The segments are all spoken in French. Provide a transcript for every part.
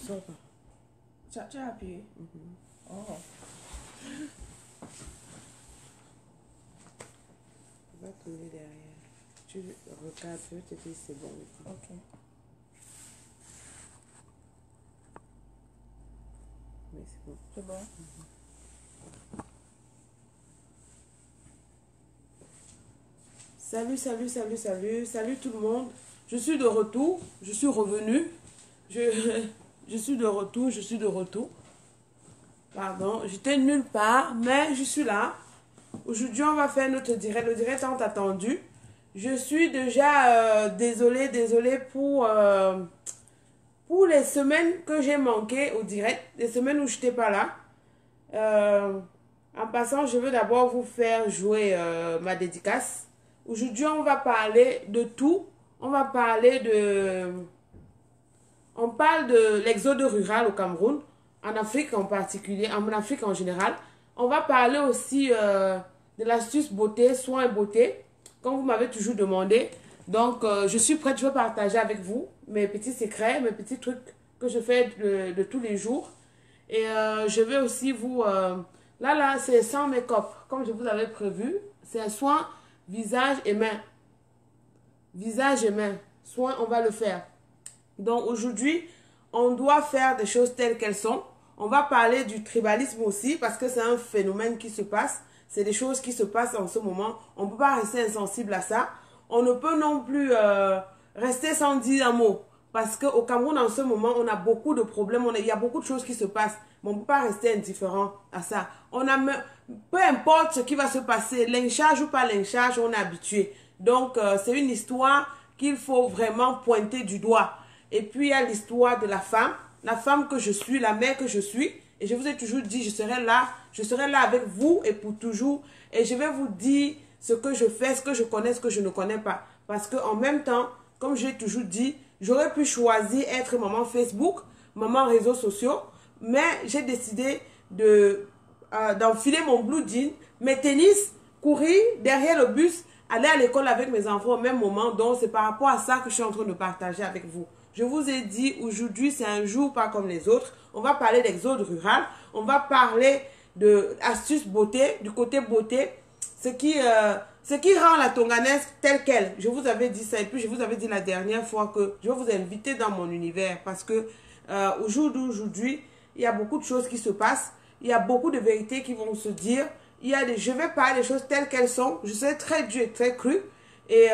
sors pas. Tu as appuyé. Oh. Va tourner derrière. Tu regardes, je vais te dire c'est bon. Ok. Oui, c'est bon. C'est bon. Salut, salut, salut, salut. Salut tout le monde. Je suis de retour. Je suis revenu. Je suis de retour. Je suis de retour. Pardon. J'étais nulle part, mais je suis là. Aujourd'hui, on va faire notre direct. Le direct tant attendu. Je suis déjà désolée pour les semaines que j'ai manqué au direct. Les semaines où je n'étais pas là. En passant, je veux d'abord vous faire jouer ma dédicace. Aujourd'hui, on va parler de tout. On va parler de... On parle de l'exode rural au Cameroun, en Afrique en particulier, en Afrique en général. On va parler aussi de l'astuce beauté, soins et beauté, comme vous m'avez toujours demandé. Donc, je suis prête, je vais partager avec vous mes petits secrets, mes petits trucs que je fais de tous les jours. Et je vais aussi vous... là, c'est sans make-up, comme je vous avais prévu. C'est un soin visage et main. Visage et main. Soin, on va le faire. Donc aujourd'hui, on doit faire des choses telles qu'elles sont. On va parler du tribalisme aussi parce que c'est un phénomène qui se passe. C'est des choses qui se passent en ce moment. On ne peut pas rester insensible à ça. On ne peut non plus rester sans dire un mot. Parce qu'au Cameroun, en ce moment, on a beaucoup de problèmes. Il y a beaucoup de choses qui se passent. Mais on ne peut pas rester indifférent à ça. Peu importe ce qui va se passer, lynchage ou pas lynchage, on est habitué. Donc, c'est une histoire qu'il faut vraiment pointer du doigt. Et puis, il y a l'histoire de la femme que je suis, la mère que je suis. Et je vous ai toujours dit, je serai là avec vous et pour toujours. Et je vais vous dire ce que je fais, ce que je connais, ce que je ne connais pas. Parce qu'en même temps, comme j'ai toujours dit, j'aurais pu choisir être maman Facebook, maman réseaux sociaux. Mais j'ai décidé d'enfiler mon blue jean, mes tennis, courir derrière le bus, aller à l'école avec mes enfants au même moment. Donc, c'est par rapport à ça que je suis en train de partager avec vous. Je vous ai dit, aujourd'hui, c'est un jour pas comme les autres. On va parler d'exode rural. On va parler d'astuces beauté, du côté beauté. Ce qui rend la tonganaise telle qu'elle. Je vous avais dit ça. Et puis, je vous avais dit la dernière fois que je vais vous inviter dans mon univers. Parce que au jour d'aujourd'hui, il y a beaucoup de choses qui se passent. Il y a beaucoup de vérités qui vont se dire. Je vais parler des choses telles qu'elles sont. Je serai très dur et très cru. Et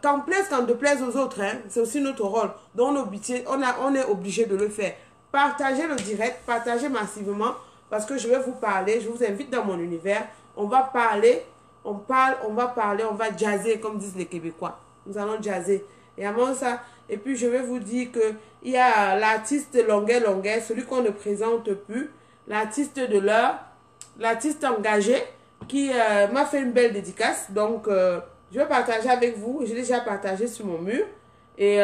qu'en plaise, qu'en déplaise aux autres, hein, c'est aussi notre rôle. Donc on est obligé de le faire. Partagez le direct, partagez massivement, parce que je vais vous parler, je vous invite dans mon univers. On va parler, on va jazzer, comme disent les Québécois. Nous allons jazzer. Et avant ça, et puis je vais vous dire que il y a l'artiste Longuet, celui qu'on ne présente plus, l'artiste de l'heure, l'artiste engagé, qui m'a fait une belle dédicace. Donc, je vais partager avec vous. J'ai déjà partagé sur mon mur. Et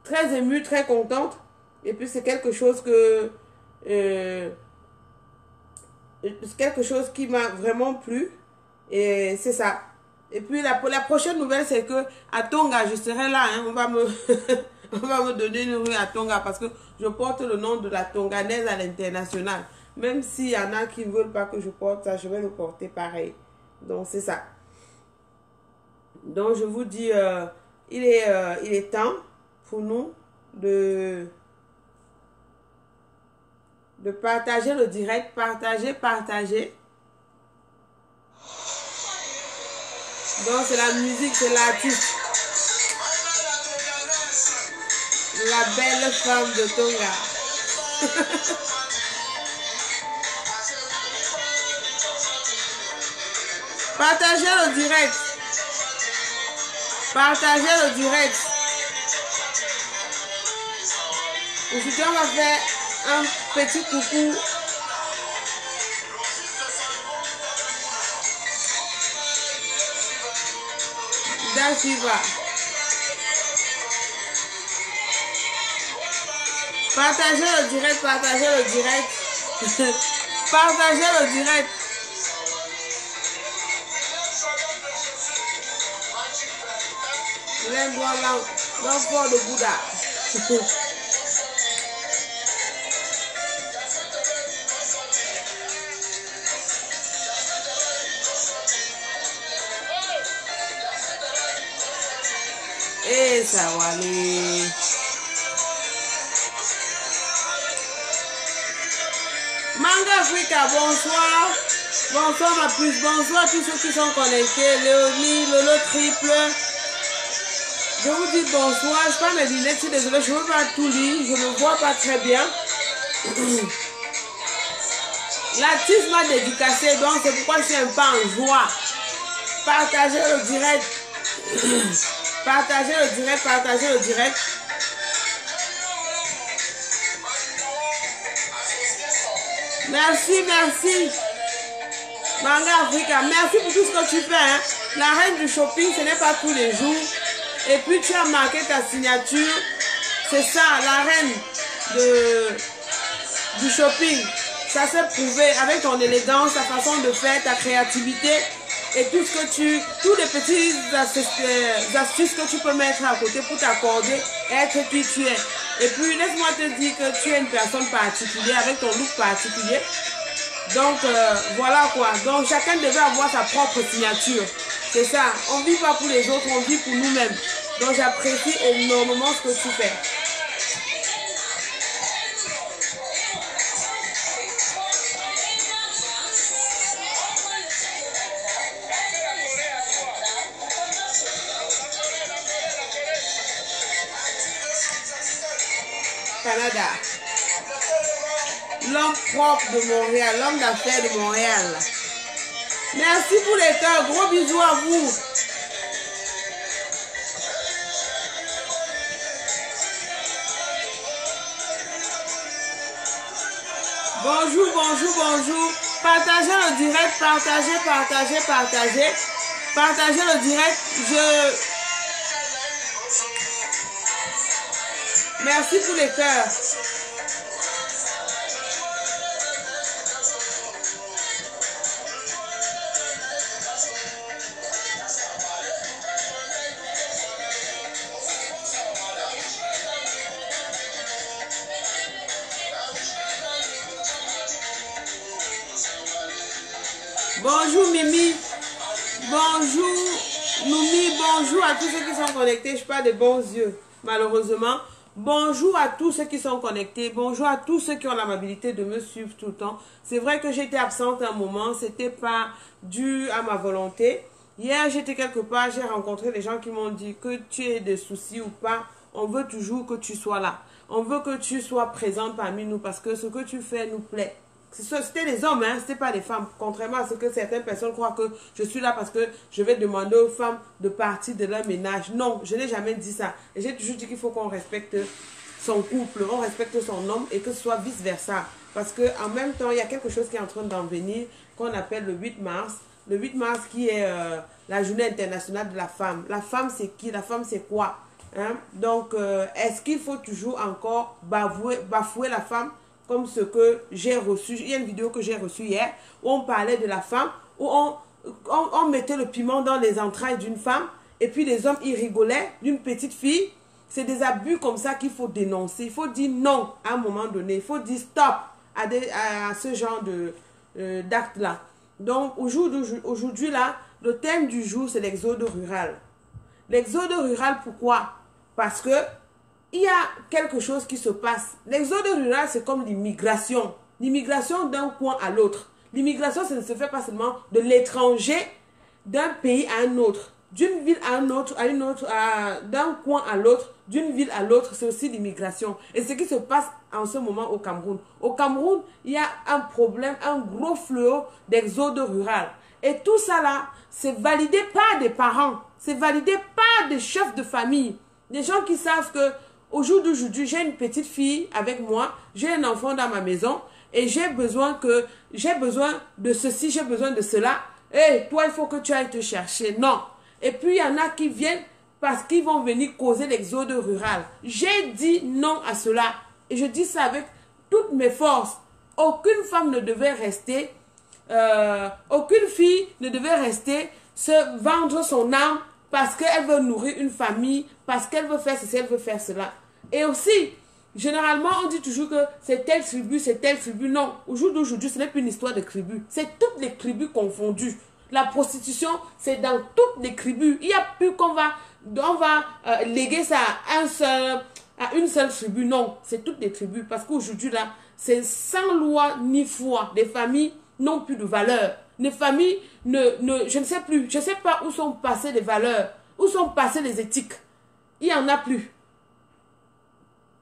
très émue, très contente. Et puis c'est quelque chose qui m'a vraiment plu. Et c'est ça. Et puis la prochaine nouvelle, c'est que à Tonga, je serai là. Hein, on va me donner une rue à Tonga parce que je porte le nom de la Tonganaise à l'international. Même s'il y en a qui ne veulent pas que je porte ça, je vais le porter pareil. Donc c'est ça. Donc je vous dis, il est temps pour nous de partager le direct, partager. Donc c'est la musique, c'est l'artiste. La belle femme de Tonga. Partagez le direct. Partagez le direct. Aujourd'hui, on va faire un petit coucou. D'Achiva. Partagez le direct, partagez le direct. Partagez le direct. L'endroit là, dans le fort de Bouddha. ça, allez. Manga Africa, bonsoir. Bonsoir ma puce, bonsoir tous ceux qui sont connectés. Léonie, Lolo Triple. Je vous dis bonsoir. Je prends mes lunettes, je suis désolée, je ne veux pas tout lire, je ne vois pas très bien. L'artiste m'a dédicacé, donc c'est pourquoi je suis un peu en joie. Partagez le direct. Partagez le direct, partagez le direct. Merci, merci. Manga Africa, merci pour tout ce que tu fais. Hein. La reine du shopping, ce n'est pas tous les jours. Et puis tu as marqué ta signature. C'est ça, la reine du shopping. Ça s'est prouvé avec ton élégance, ta façon de faire, ta créativité et tout ce que tous les petits astuces que tu peux mettre à côté pour t'accorder et être qui tu es. Et puis laisse-moi te dire que tu es une personne particulière avec ton look particulier. Donc voilà quoi. Donc chacun devait avoir sa propre signature. C'est ça. On ne vit pas pour les autres, on vit pour nous-mêmes. Donc j'apprécie énormément ce que tu fais. Canada. L'homme propre de Montréal, l'homme d'affaires de Montréal. Merci pour les cœurs, gros bisous à vous. Bonjour, bonjour, bonjour. Partagez le direct, partagez, partagez, partagez. Partagez le direct. Merci pour les cœurs. Bonjour Mimi, bonjour Noumi, bonjour à tous ceux qui sont connectés. Je parle de bons yeux, malheureusement. Bonjour à tous ceux qui sont connectés. Bonjour à tous ceux qui ont l'amabilité de me suivre tout le temps. C'est vrai que j'étais absente un moment, c'était pas dû à ma volonté. Hier, j'étais quelque part, j'ai rencontré des gens qui m'ont dit que tu aies des soucis ou pas. On veut toujours que tu sois là. On veut que tu sois présente parmi nous parce que ce que tu fais nous plaît. C'était les hommes, hein, c'était pas les femmes. Contrairement à ce que certaines personnes croient que je suis là parce que je vais demander aux femmes de partir de leur ménage. Non, je n'ai jamais dit ça. Et j'ai toujours dit qu'il faut qu'on respecte son couple, on respecte son homme et que ce soit vice-versa. Parce qu'en même temps, il y a quelque chose qui est en train d'en venir qu'on appelle le 8 mars. Le 8 mars qui est la journée internationale de la femme. La femme, c'est qui? La femme, c'est quoi? Hein? Donc, est-ce qu'il faut toujours encore bafouer la femme? Comme ce que j'ai reçu, il y a une vidéo que j'ai reçue hier, où on parlait de la femme, où on mettait le piment dans les entrailles d'une femme, et puis les hommes, ils rigolaient d'une petite fille. C'est des abus comme ça qu'il faut dénoncer. Il faut dire non à un moment donné. Il faut dire stop à ce genre d'actes-là. Donc, aujourd'hui, là, le thème du jour, c'est l'exode rural. L'exode rural, pourquoi? Parce que il y a quelque chose qui se passe. L'exode rural, c'est comme l'immigration. L'immigration d'un coin à l'autre. L'immigration, ça ne se fait pas seulement de l'étranger, d'un pays à un autre, d'une ville à un autre, d'un coin à l'autre, d'une ville à l'autre, c'est aussi l'immigration. Et ce qui se passe en ce moment au Cameroun. Au Cameroun, il y a un problème, un gros fléau d'exode rural. Et tout ça là, c'est validé par des parents, c'est validé par des chefs de famille, des gens qui savent que au jour d'aujourd'hui, j'ai une petite fille avec moi, j'ai un enfant dans ma maison et j'ai besoin de ceci, j'ai besoin de cela. Et toi, il faut que tu ailles te chercher. Non. Et puis, il y en a qui viennent parce qu'ils vont venir causer l'exode rural. J'ai dit non à cela. Et je dis ça avec toutes mes forces. Aucune femme ne devait rester, aucune fille ne devait rester se vendre son âme parce qu'elle veut nourrir une famille, parce qu'elle veut faire ceci, elle veut faire cela. Et aussi, généralement, on dit toujours que c'est telle tribu, c'est telle tribu. Non, au jour d'aujourd'hui, ce n'est plus une histoire de tribu. C'est toutes les tribus confondues. La prostitution, c'est dans toutes les tribus. Il n'y a plus qu'on va, léguer ça à une seule tribu. Non, c'est toutes les tribus. Parce qu'aujourd'hui, là, c'est sans loi ni foi. Les familles n'ont plus de valeur. Les familles, je ne sais plus. Je ne sais pas où sont passées les valeurs. Où sont passées les éthiques. Il n'y en a plus.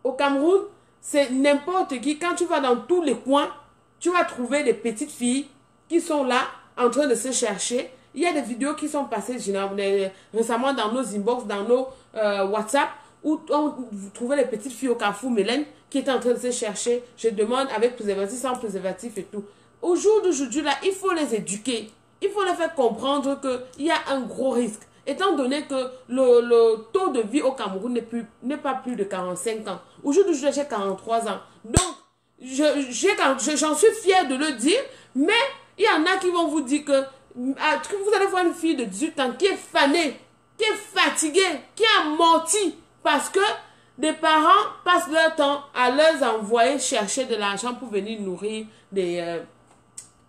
Au Cameroun, c'est n'importe qui. Quand tu vas dans tous les coins, tu vas trouver des petites filles qui sont là, en train de se chercher. Il y a des vidéos qui sont passées récemment dans nos inbox, dans nos WhatsApp, où on trouvait les petites filles au Carrefour Mélène qui étaient en train de se chercher. Je demande avec préservatif, sans préservatif et tout. Au jour d'aujourd'hui, là, il faut les éduquer. Il faut les faire comprendre qu'il y a un gros risque. Étant donné que le taux de vie au Cameroun n'est pas plus de 45 ans. Aujourd'hui, j'ai 43 ans. Donc, j'en suis fière de le dire, mais il y en a qui vont vous dire que vous allez voir une fille de 18 ans qui est fanée, qui est fatiguée, qui a menti parce que des parents passent leur temps à leur envoyer chercher de l'argent pour venir nourrir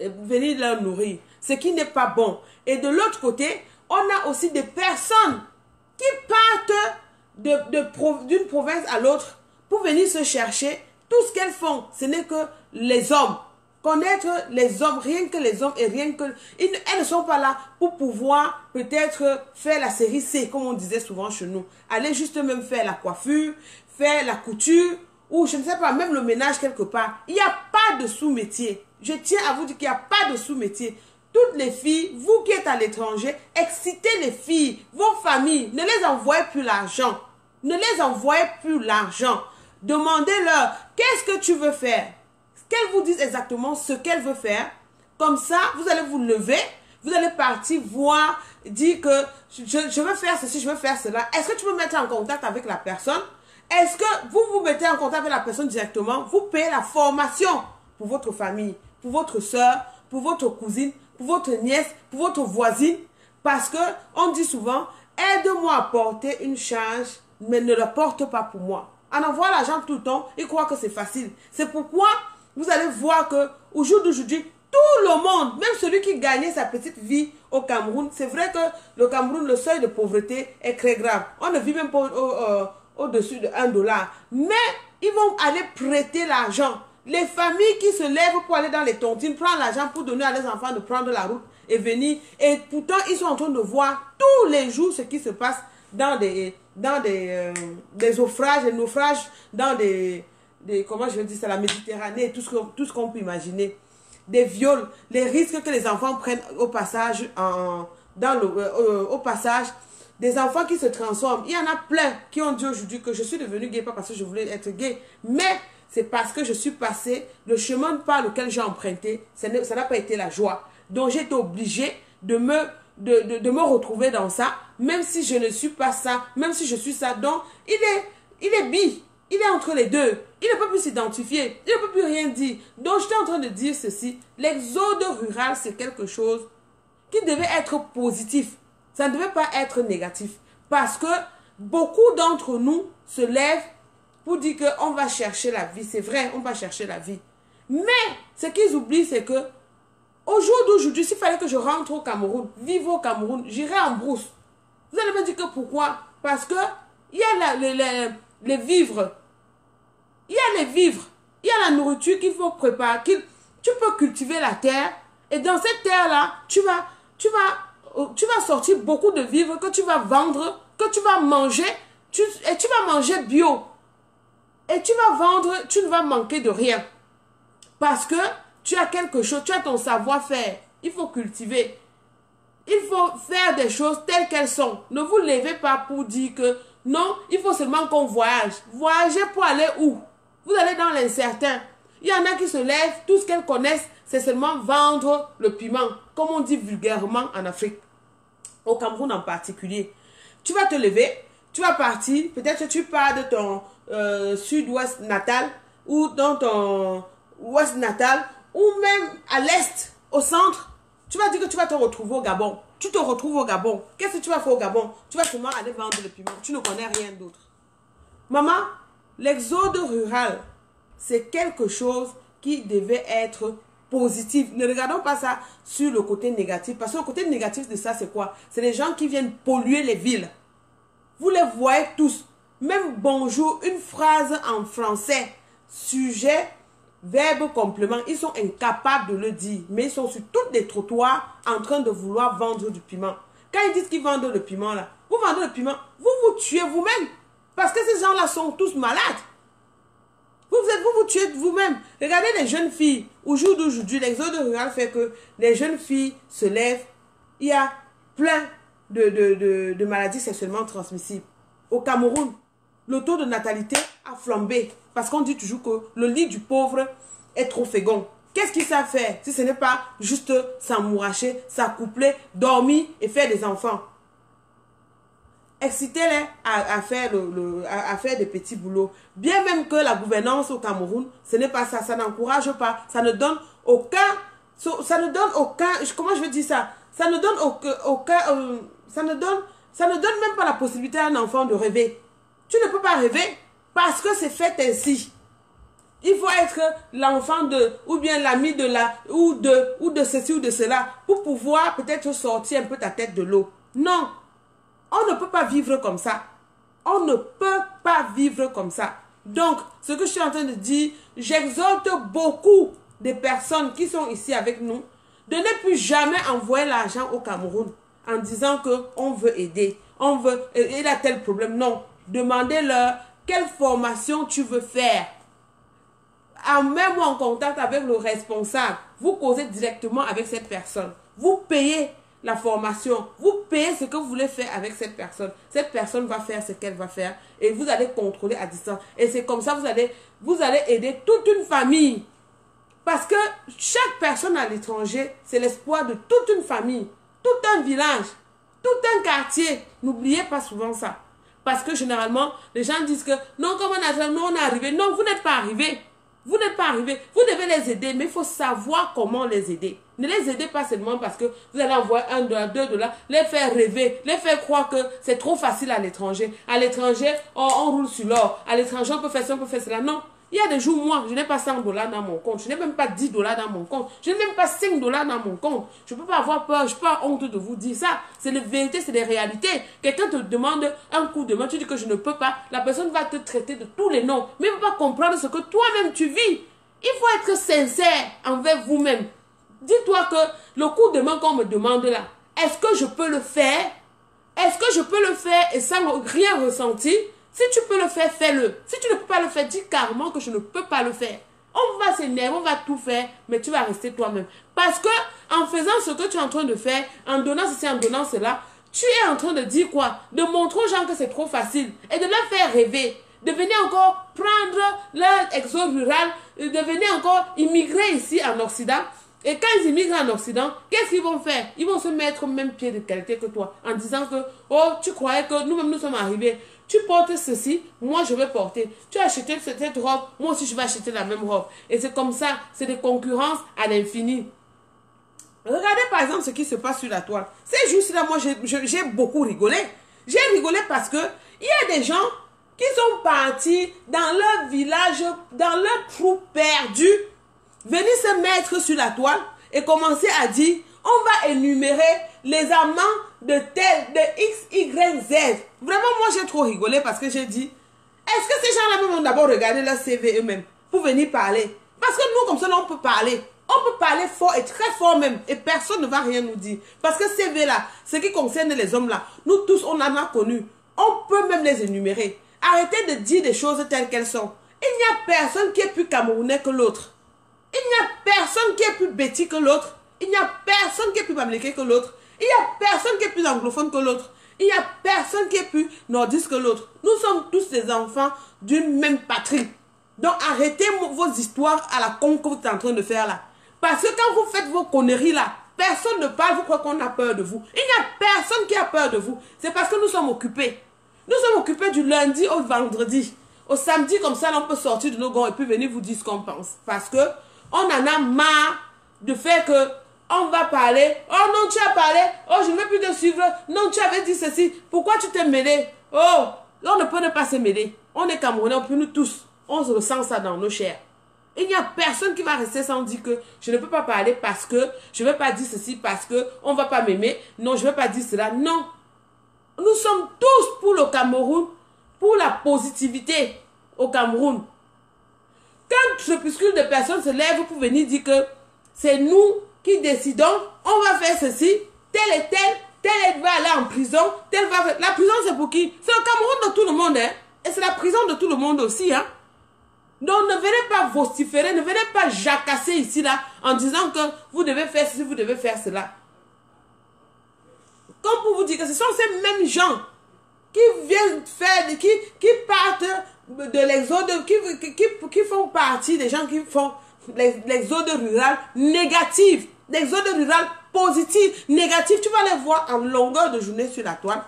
venir leur nourrir, ce qui n'est pas bon. Et de l'autre côté, on a aussi des personnes qui partent d'une province à l'autre pour venir se chercher. Tout ce qu'elles font, ce n'est que les hommes. Connaître les hommes, rien que les hommes et rien que... Elles ne sont pas là pour pouvoir peut-être faire la série C, comme on disait souvent chez nous. Aller juste même faire la coiffure, faire la couture, ou je ne sais pas, même le ménage quelque part. Il n'y a pas de sous-métier. Je tiens à vous dire qu'il n'y a pas de sous-métier. Toutes les filles, vous qui êtes à l'étranger, excitez les filles, vos familles, ne les envoyez plus l'argent. Ne les envoyez plus l'argent. Demandez-leur, qu'est-ce que tu veux faire? Qu'elles vous disent exactement ce qu'elles veulent faire. Comme ça, vous allez vous lever, vous allez partir voir, dire que je veux faire ceci, je veux faire cela. Est-ce que tu peux me mettre en contact avec la personne? Est-ce que vous vous mettez en contact avec la personne directement? Vous payez la formation pour votre famille, pour votre soeur, pour votre cousine, pour votre nièce, pour votre voisine. Parce que on dit souvent, aide-moi à porter une charge, mais ne la porte pas pour moi. En envoyant l'argent tout le temps, ils croient que c'est facile. C'est pourquoi vous allez voir que au jour d'aujourd'hui, tout le monde, même celui qui gagnait sa petite vie au Cameroun, c'est vrai que le Cameroun, le seuil de pauvreté est très grave. On ne vit même pas au-dessus de $1. Mais ils vont aller prêter l'argent. Les familles qui se lèvent pour aller dans les tontines, prendre l'argent pour donner à leurs enfants de prendre la route et venir. Et pourtant, ils sont en train de voir tous les jours ce qui se passe dans des naufrages, dans comment je vais dire ça, la Méditerranée, tout ce qu'on peut imaginer. Des viols, les risques que les enfants prennent au passage, au passage, des enfants qui se transforment. Il y en a plein qui ont dit aujourd'hui que je suis devenue gay, pas parce que je voulais être gay, mais c'est parce que je suis passée, le chemin par lequel j'ai emprunté, ça n'a pas été la joie. Donc j'ai été obligée de me retrouver dans ça, même si je ne suis pas ça, même si je suis ça. Donc il est bi. Il est entre les deux. Il ne peut plus s'identifier. Il ne peut plus rien dire. Donc, j'étais en train de dire ceci. L'exode rural, c'est quelque chose qui devait être positif. Ça ne devait pas être négatif. Parce que beaucoup d'entre nous se lèvent pour dire qu'on va chercher la vie. C'est vrai, on va chercher la vie. Mais, ce qu'ils oublient, c'est que au jour d'aujourd'hui, s'il fallait que je rentre au Cameroun, vivre au Cameroun, j'irais en brousse. Vous allez me dire que pourquoi? Parce que il y a les vivres. Il y a les vivres. Il y a la nourriture qu'il faut préparer. Tu peux cultiver la terre. Et dans cette terre-là, tu vas sortir beaucoup de vivres que tu vas vendre, que tu vas manger. Et tu vas manger bio. Et tu vas vendre, tu ne vas manquer de rien. Parce que tu as quelque chose, tu as ton savoir-faire. Il faut cultiver. Il faut faire des choses telles qu'elles sont. Ne vous levez pas pour dire que non, il faut seulement qu'on voyage. Voyager pour aller où? Vous allez dans l'incertain. Il y en a qui se lèvent, tout ce qu'elles connaissent, c'est seulement vendre le piment, comme on dit vulgairement en Afrique, au Cameroun en particulier. Tu vas te lever, tu vas partir, peut-être que tu pars de ton sud-ouest natal, ou dans ton ouest natal, ou même à l'est, au centre. Tu vas dire que tu vas te retrouver au Gabon. Tu te retrouves au Gabon. Qu'est-ce que tu vas faire au Gabon? Tu vas seulement aller vendre le piment. Tu ne connais rien d'autre. Maman, l'exode rural, c'est quelque chose qui devait être positive. Ne regardons pas ça sur le côté négatif. Parce que le côté négatif de ça, c'est quoi? C'est les gens qui viennent polluer les villes. Vous les voyez tous. Même bonjour, une phrase en français, sujet, verbe, complément, ils sont incapables de le dire. Mais ils sont sur tous les trottoirs en train de vouloir vendre du piment. Quand ils disent qu'ils vendent le piment, là, vous vendez le piment, vous vous tuez vous-même. Parce que ces gens-là sont tous malades. Vous tuez vous-même. Regardez les jeunes filles. Au jour d'aujourd'hui, l'exode rural fait que les jeunes filles se lèvent. Il y a plein de maladies sexuellement transmissibles. Au Cameroun, le taux de natalité a flambé. Parce qu'on dit toujours que le lit du pauvre est trop fécond. Qu'est-ce qu'ils savent faire si ce n'est pas juste s'amouracher, s'accoupler, dormir et faire des enfants? Excitez-les à faire des petits boulots. Bien même que la gouvernance au Cameroun, ce n'est pas ça. Ça n'encourage pas. Ça ne donne aucun... Comment je veux dire ça? Ça ne donne aucun... ça ne donne même pas la possibilité à un enfant de rêver. Tu ne peux pas rêver parce que c'est fait ainsi. Il faut être l'enfant de, ou bien l'ami de la, ou de ceci ou de cela, pour pouvoir peut-être sortir un peu ta tête de l'eau. Non, on ne peut pas vivre comme ça. On ne peut pas vivre comme ça. Donc, ce que je suis en train de dire, j'exhorte beaucoup de personnes qui sont ici avec nous de ne plus jamais envoyer l'argent au Cameroun en disant qu'on veut aider, il a tel problème. Non, demandez-leur quelle formation tu veux faire. Mets-moi en contact avec le responsable. Vous causez directement avec cette personne. Vous payez la formation. Vous payez ce que vous voulez faire avec cette personne. Cette personne va faire ce qu'elle va faire. Et vous allez contrôler à distance. Et c'est comme ça que vous allez aider toute une famille. Parce que chaque personne à l'étranger, c'est l'espoir de toute une famille. Tout un village. Tout un quartier. N'oubliez pas souvent ça. Parce que généralement, les gens disent que non, comme on est arrivé. Non, vous n'êtes pas arrivé. Vous n'êtes pas arrivé. Vous devez les aider, mais il faut savoir comment les aider. Ne les aidez pas seulement parce que vous allez envoyer $1, $2, les faire rêver, les faire croire que c'est trop facile à l'étranger. À l'étranger, on roule sur l'or. À l'étranger, on peut faire ça, on peut faire cela. Non. Il y a des jours, moi, je n'ai pas $100 dans mon compte. Je n'ai même pas $10 dans mon compte. Je n'ai même pas $5 dans mon compte. Je ne peux pas avoir peur. Je n'ai pas honte de vous dire ça. C'est la vérité, c'est des réalités. Quelqu'un te demande un coup de main, tu dis que je ne peux pas. La personne va te traiter de tous les noms. Mais il ne peut pas comprendre ce que toi-même tu vis. Il faut être sincère envers vous-même. Dis-toi que le coup de main qu'on me demande là, est-ce que je peux le faire? Est-ce que je peux le faire et sans rien ressentir? Si tu peux le faire, fais-le. Si tu ne peux pas le faire, dis carrément que je ne peux pas le faire. On va s'énerver, on va tout faire, mais tu vas rester toi-même. Parce que en faisant ce que tu es en train de faire, en donnant ceci, en donnant cela, tu es en train de dire quoi? De montrer aux gens que c'est trop facile et de leur faire rêver. De venir encore prendre leur exode rural, de venir encore immigrer ici en Occident. Et quand ils immigrent en Occident, qu'est-ce qu'ils vont faire? Ils vont se mettre au même pied de qualité que toi en disant que, oh, tu croyais que nous-mêmes nous sommes arrivés. Tu portes ceci, moi je vais porter. Tu as acheté cette robe, moi aussi je vais acheter la même robe. Et c'est comme ça, c'est des concurrences à l'infini. Regardez par exemple ce qui se passe sur la toile. Ces jours-là, moi j'ai beaucoup rigolé. J'ai rigolé parce que il y a des gens qui sont partis dans leur village, dans leur trou perdu, venir se mettre sur la toile et commencer à dire, on va énumérer les amants de tel, de X, Y, Z. Vraiment, moi, j'ai trop rigolé parce que j'ai dit, est-ce que ces gens-là vont d'abord regarder leur CV eux-mêmes pour venir parler? Parce que nous, comme ça, on peut parler. On peut parler fort et très fort même. Et personne ne va rien nous dire. Parce que CV-là, ce qui concerne les hommes-là, nous tous, on en a connu. On peut même les énumérer. Arrêtez de dire des choses telles qu'elles sont. Il n'y a personne qui est plus camerounais que l'autre. Il n'y a personne qui est plus bêtis que l'autre. Il n'y a personne qui est plus bamléké que l'autre. Il n'y a personne qui est plus anglophone que l'autre. Il n'y a personne qui est plus nordiste que l'autre. Nous sommes tous des enfants d'une même patrie. Donc arrêtez vos histoires à la con que vous êtes en train de faire là. Parce que quand vous faites vos conneries là, personne ne parle, vous croyez qu'on a peur de vous. Il n'y a personne qui a peur de vous. C'est parce que nous sommes occupés. Nous sommes occupés du lundi au vendredi. Au samedi, comme ça, on peut sortir de nos gonds et puis venir vous dire ce qu'on pense. Parce que on en a marre de faire que on va parler. Oh non, tu as parlé. Oh, je ne veux plus te suivre. Non, tu avais dit ceci. Pourquoi tu t'es mêlé? Oh, on ne peut ne pas se mêler. On est Camerounais, on peut nous tous. On se ressent ça dans nos chairs. Il n'y a personne qui va rester sans dire que je ne peux pas parler parce que je ne vais pas dire ceci, parce qu'on ne va pas m'aimer. Non, je ne vais pas dire cela. Non. Nous sommes tous pour le Cameroun, pour la positivité au Cameroun. Quand ce crépuscule de personnes se lève pour venir dire que c'est nous qui décidons, on va faire ceci, tel et tel va aller en prison, tel va faire... La prison, c'est pour qui? C'est le Cameroun de tout le monde, hein? Et c'est la prison de tout le monde aussi, hein? Donc, ne venez pas vociférer, ne venez pas jacasser ici, là, en disant que vous devez faire ceci, vous devez faire cela. Comme pour vous dire que ce sont ces mêmes gens qui viennent faire, qui partent de l'exode, qui font partie des gens qui font l'exode rural négatif, l'exode rural positif, négatif. Tu vas les voir en longueur de journée sur la toile,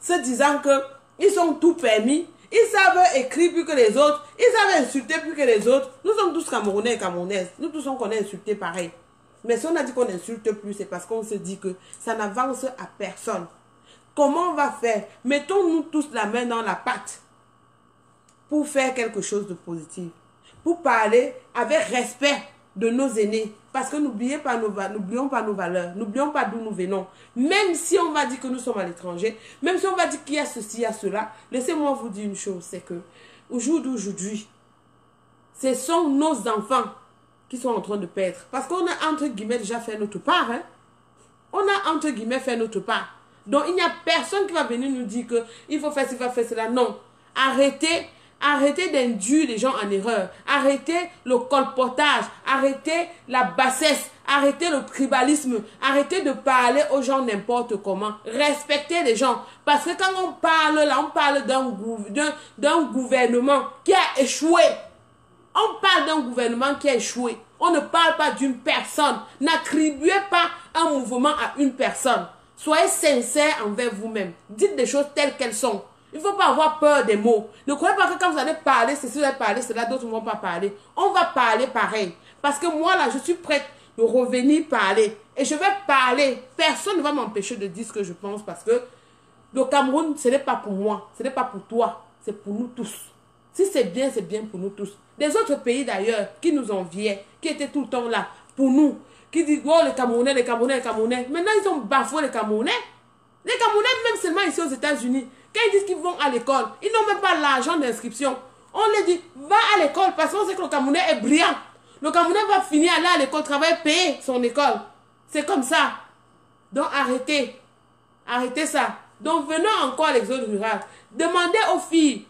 se disant que ils sont tout permis, ils savent écrire plus que les autres, ils savent insulter plus que les autres. Nous sommes tous Camerounais et Camerounaises, nous tous on connaît insulter pareil. Mais si on a dit qu'on n'insulte plus, c'est parce qu'on se dit que ça n'avance à personne. Comment on va faire? Mettons-nous tous la main dans la pâte pour faire quelque chose de positif. Pour parler avec respect de nos aînés. Parce que n'oublions pas nos valeurs. N'oublions pas d'où nous venons. Même si on va dire que nous sommes à l'étranger, même si on va dire qu'il y a ceci, il y a cela, laissez-moi vous dire une chose, c'est que au jour d'aujourd'hui, ce sont nos enfants qui sont en train de perdre. Parce qu'on a entre guillemets déjà fait notre part. Hein? On a entre guillemets fait notre part. Donc il n'y a personne qui va venir nous dire qu'il faut faire ci, il faut faire cela. Non. Arrêtez d'induire les gens en erreur. Arrêtez le colportage. Arrêtez la bassesse. Arrêtez le tribalisme. Arrêtez de parler aux gens n'importe comment. Respectez les gens. Parce que quand on parle là, on parle d'un gouvernement qui a échoué. On parle d'un gouvernement qui a échoué. On ne parle pas d'une personne. N'attribuez pas un mouvement à une personne. Soyez sincères envers vous-même. Dites des choses telles qu'elles sont. Il ne faut pas avoir peur des mots. Ne croyez pas que quand vous allez parler, ceci, vous allez parler, cela, d'autres ne vont pas parler. On va parler pareil. Parce que moi, là, je suis prête de revenir parler. Et je vais parler. Personne ne va m'empêcher de dire ce que je pense parce que le Cameroun, ce n'est pas pour moi. Ce n'est pas pour toi. C'est pour nous tous. Si c'est bien pour nous tous. Des autres pays d'ailleurs qui nous enviaient, qui étaient tout le temps là pour nous, qui disent oh les Camerounais, les Camerounais, les Camerounais. Maintenant ils ont bafoué les Camerounais. Les Camerounais même seulement ici aux États-Unis, quand ils disent qu'ils vont à l'école, ils n'ont même pas l'argent d'inscription. On leur dit va à l'école parce qu'on sait que le Camerounais est brillant. Le Camerounais va finir aller à l'école, travailler, payer son école. C'est comme ça. Donc arrêtez. Arrêtez ça. Donc venons encore à l'exode rural. Demandez aux filles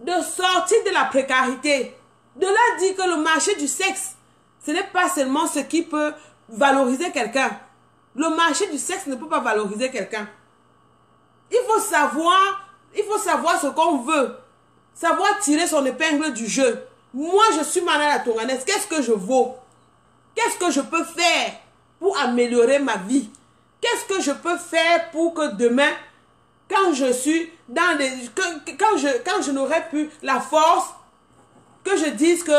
de sortir de la précarité, de leur dire que le marché du sexe, ce n'est pas seulement ce qui peut valoriser quelqu'un. Le marché du sexe ne peut pas valoriser quelqu'un. Il faut savoir ce qu'on veut, savoir tirer son épingle du jeu. Moi, je suis Manala Tonganaise, qu'est-ce que je vaux? Qu'est-ce que je peux faire pour améliorer ma vie? Qu'est-ce que je peux faire pour que demain, quand je suis dans les... Quand je n'aurai plus la force, que je dise que,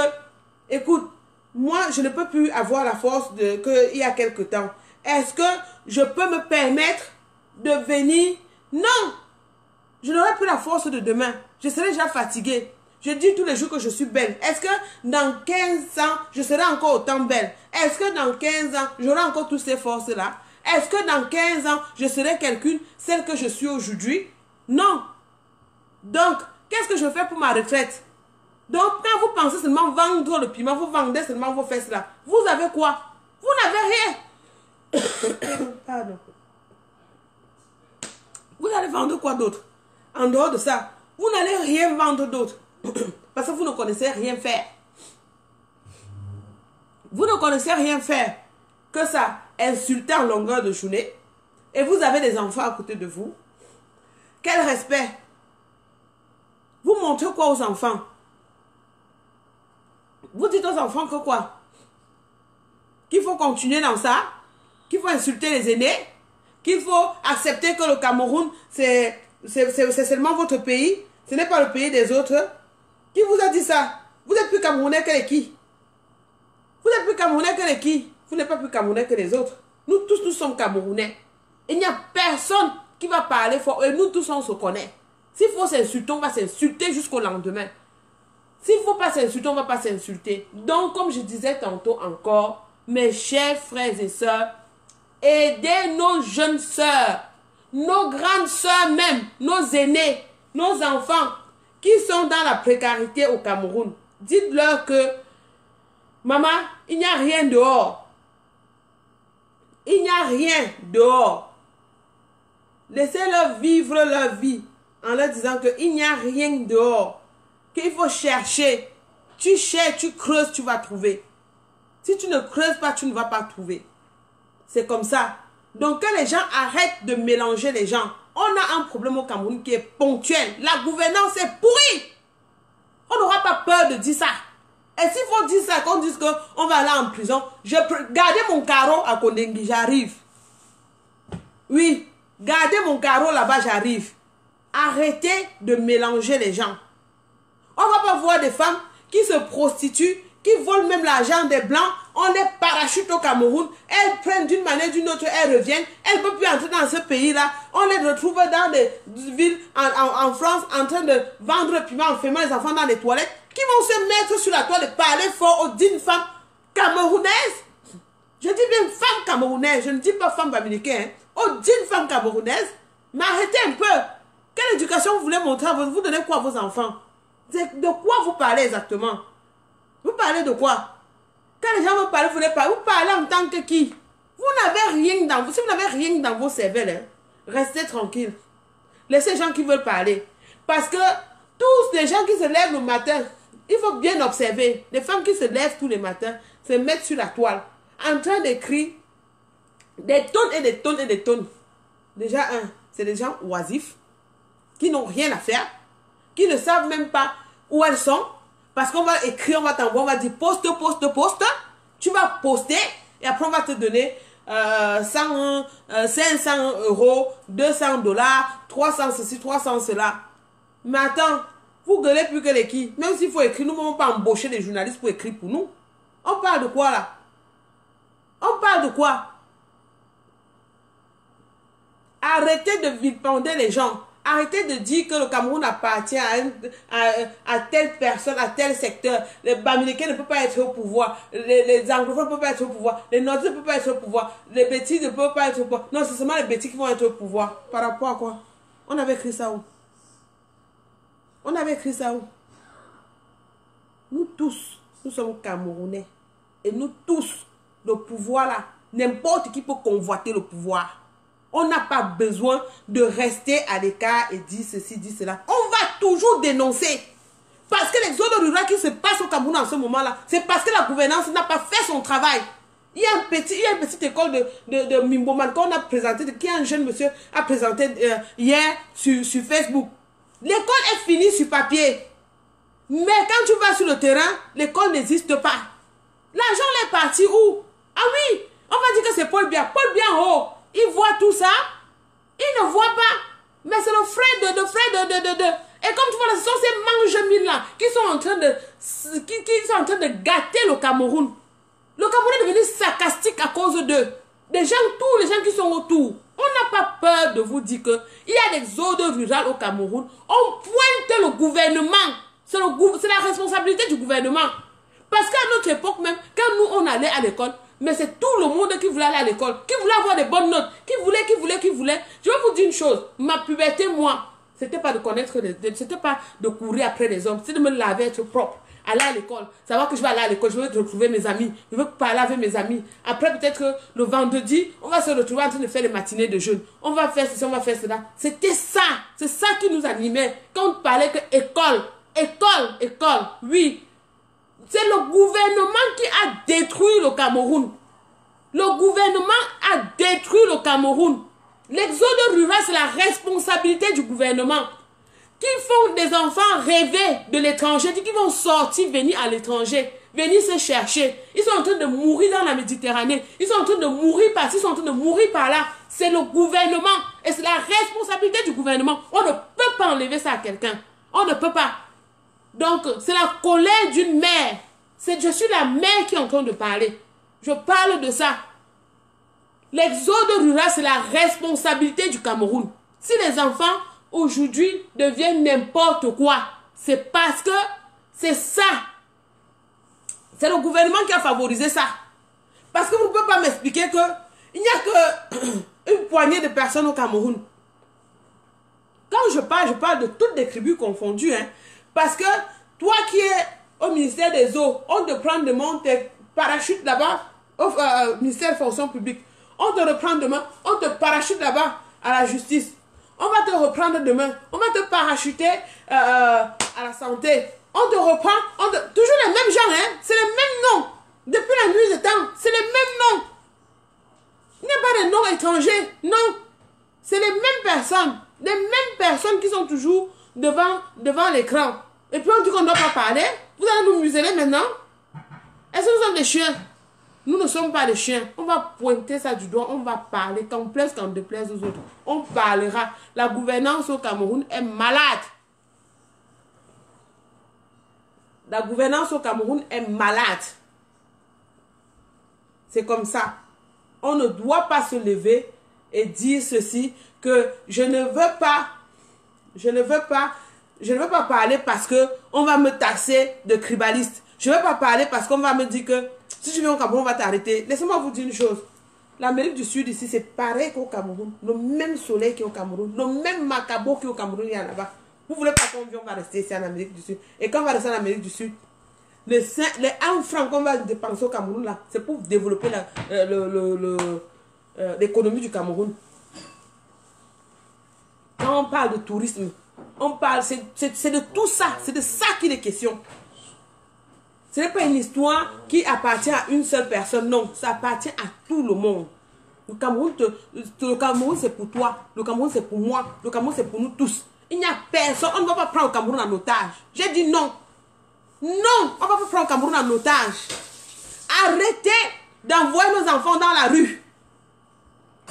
écoute, moi, je ne peux plus avoir la force qu'il y a quelque temps. Est-ce que je peux me permettre de venir? Non! Je n'aurai plus la force de demain. Je serai déjà fatiguée. Je dis tous les jours que je suis belle. Est-ce que dans 15 ans, je serai encore autant belle? Est-ce que dans 15 ans, j'aurai encore toutes ces forces-là? Est-ce que dans 15 ans, je serai quelqu'une, celle que je suis aujourd'hui? Non. Donc, qu'est-ce que je fais pour ma retraite? Donc, quand vous pensez seulement vendre le piment, vous vendez seulement vos fesses là. Vous avez quoi? Vous n'avez rien. Pardon. Vous allez vendre quoi d'autre? En dehors de ça, vous n'allez rien vendre d'autre. Parce que vous ne connaissez rien faire. Vous ne connaissez rien faire que ça, insulter en longueur de journée. Et vous avez des enfants à côté de vous. Quel respect? Vous montrez quoi aux enfants? Vous dites aux enfants que quoi? Qu'il faut continuer dans ça? Qu'il faut insulter les aînés? Qu'il faut accepter que le Cameroun, c'est seulement votre pays? Ce n'est pas le pays des autres? Qui vous a dit ça? Vous n'êtes plus Camerounais que les qui? Vous n'êtes plus Camerounais que les qui? Vous n'êtes pas plus Camerounais que les autres. Nous tous, nous sommes Camerounais. Il n'y a personne qui va parler fort. Et nous tous, on se connaît. S'il faut s'insulter, on va s'insulter jusqu'au lendemain. S'il ne faut pas s'insulter, on ne va pas s'insulter. Donc, comme je disais tantôt encore, mes chers frères et sœurs, aidez nos jeunes sœurs, nos grandes sœurs même, nos aînés, nos enfants qui sont dans la précarité au Cameroun. Dites-leur que, maman, il n'y a rien dehors. Il n'y a rien dehors. Laissez-leur vivre leur vie en leur disant qu'il n'y a rien dehors. Qu'il faut chercher. Tu cherches, tu creuses, tu vas trouver. Si tu ne creuses pas, tu ne vas pas trouver. C'est comme ça. Donc que les gens arrêtent de mélanger les gens. On a un problème au Cameroun qui est ponctuel. La gouvernance est pourrie. On n'aura pas peur de dire ça. Et s'il faut dire ça, qu'on dise qu'on va aller en prison, je peux garder mon carreau à Kondengui, j'arrive. Oui, gardez mon carreau là-bas, j'arrive. Arrêtez de mélanger les gens. On ne va pas voir des femmes qui se prostituent, qui volent même l'argent des Blancs. On les parachute au Cameroun. Elles prennent d'une manière ou d'une autre, elles reviennent. Elles ne peuvent plus entrer dans ce pays-là. On les retrouve dans des villes en France en train de vendre le piment en fermant les enfants dans les toilettes, qui vont se mettre sur la toile et parler fort aux dignes femmes camerounaises. Je dis bien femmes camerounaises, je ne dis pas femmes américaines. Aux dignes femmes camerounaises. Mais arrêtez un peu. Quelle éducation vous voulez montrer à vous donnez quoi à vos enfants? De quoi vous parlez exactement? Vous parlez de quoi? Quand les gens vous parlent, vous parlez en tant que qui? Vous n'avez rien dans vous. Si vous n'avez rien dans vos cervelles, restez tranquille. Laissez les gens qui veulent parler. Parce que tous les gens qui se lèvent le matin, il faut bien observer. Les femmes qui se lèvent tous les matins, se mettent sur la toile, en train d'écrire des tonnes et des tonnes et des tonnes. Déjà, c'est des gens oisifs, qui n'ont rien à faire, qui ne savent même pas où elles sont. Parce qu'on va écrire, on va t'envoyer, on va dire poste, poste, poste. Tu vas poster et après on va te donner 500 €, 200 $, 300 ceci, 300 cela. Mais attends, vous gueulez plus que les qui. Même s'il faut écrire, nous ne pouvons pas embaucher des journalistes pour écrire pour nous. On parle de quoi là? On parle de quoi? Arrêtez de vilipender les gens. Arrêtez de dire que le Cameroun appartient à telle personne, à tel secteur. Les Bamileke ne peuvent pas être au pouvoir. Les anglophones ne peuvent pas être au pouvoir. Les Nordiques ne peuvent pas être au pouvoir. Les bêtises ne peuvent pas être au pouvoir. Non, c'est seulement les bêtises qui vont être au pouvoir. Par rapport à quoi? On avait écrit ça où? On avait écrit ça où? Nous tous, nous sommes Camerounais. Et nous tous, le pouvoir là, n'importe qui peut convoiter le pouvoir. On n'a pas besoin de rester à l'écart et dire ceci, dire cela. On va toujours dénoncer. Parce que l'exode rural qui se passe au Cameroun en ce moment-là, c'est parce que la gouvernance n'a pas fait son travail. Il y a une petite école de Mimboman qu'on a présenté, qu'un jeune monsieur a présenté hier sur Facebook. L'école est finie sur papier. Mais quand tu vas sur le terrain, l'école n'existe pas. L'argent est parti où? Ah oui, on va dire que c'est Paul Biya. Paul Biya en haut. Il voit tout ça, il ne voit pas. Mais c'est le frère de. Et comme tu vois, ce sont ces mangemines là qui sont en train de gâter le Cameroun. Le Cameroun est devenu sarcastique à cause d'eux. Des gens, tous les gens qui sont autour. On n'a pas peur de vous dire que il y a des zones rurales au Cameroun. On pointe le gouvernement. C'est la responsabilité du gouvernement. Parce qu'à notre époque même, quand nous on allait à l'école, mais c'est tout le monde qui voulait aller à l'école, qui voulait avoir des bonnes notes, qui voulait. Je vais vous dire une chose, ma puberté, moi, c'était pas de connaître, c'était pas de courir après les hommes, c'était de me laver, être propre, aller à l'école, savoir que je vais aller à l'école, je vais retrouver mes amis, je veux parler avec mes amis. Après, peut-être que le vendredi, on va se retrouver en train de faire les matinées de jeûne. On va faire ceci, on va faire cela. C'était ça, c'est ça qui nous animait. Quand on parlait que école, oui. C'est le gouvernement qui a détruit le Cameroun. Le gouvernement a détruit le Cameroun. L'exode rural, c'est la responsabilité du gouvernement. Qui font des enfants rêver de l'étranger, qui vont sortir, venir à l'étranger, venir se chercher. Ils sont en train de mourir dans la Méditerranée. Ils sont en train de mourir par-ci, ils sont en train de mourir par-là. C'est le gouvernement. Et c'est la responsabilité du gouvernement. On ne peut pas enlever ça à quelqu'un. On ne peut pas. Donc, c'est la colère d'une mère. Je suis la mère qui est en train de parler. Je parle de ça. L'exode rural, c'est la responsabilité du Cameroun. Si les enfants, aujourd'hui, deviennent n'importe quoi, c'est parce que C'est ça. C'est le gouvernement qui a favorisé ça. Parce que vous ne pouvez pas m'expliquer qu'il n'y a que une poignée de personnes au Cameroun. Quand je parle de toutes les tribus confondues. Hein, parce que toi qui es au ministère des Eaux, on te prend demain, on te parachute là-bas au ministère des Fonctions publiques. On te reprend demain, on te parachute là-bas à la justice. On va te reprendre demain, on va te parachuter à la santé. On te reprend, toujours les mêmes gens, hein, c'est les mêmes noms. Depuis la nuit des temps, c'est les mêmes noms. Il n'y a pas de noms étrangers, non. C'est les mêmes personnes qui sont toujours devant l'écran. Et puis on dit qu'on ne doit pas parler. Vous allez nous museler maintenant. Est-ce que nous sommes des chiens? Nous ne sommes pas des chiens. On va pointer ça du doigt. On va parler. Qu'en plaise, qu'en déplaise aux autres. On parlera. La gouvernance au Cameroun est malade. La gouvernance au Cameroun est malade. C'est comme ça. On ne doit pas se lever et dire ceci, que je ne veux pas parler parce que on va me taxer de tribaliste. Je ne veux pas parler parce qu'on va me dire que si tu viens au Cameroun, on va t'arrêter. Laissez-moi vous dire une chose. L'Amérique du Sud ici, c'est pareil qu'au Cameroun. Le même soleil qu'il y a au Cameroun. Le même macabo qu'il y a au Cameroun, il y a là-bas. Vous voulez pas qu'on vienne, on va rester ici en Amérique du Sud. Et quand on va rester en Amérique du Sud, les 1 franc qu'on va dépenser au Cameroun, là, c'est pour développer l'économie du Cameroun. Quand on parle de tourisme, on parle, c'est de tout ça. C'est de ça qu'il est question. Ce n'est pas une histoire qui appartient à une seule personne. Non, ça appartient à tout le monde. Le Cameroun, c'est pour toi. Le Cameroun, c'est pour moi. Le Cameroun, c'est pour nous tous. Il n'y a personne. On ne va pas prendre le Cameroun en otage. J'ai dit non. Non, on ne va pas prendre le Cameroun en otage. Arrêtez d'envoyer nos enfants dans la rue.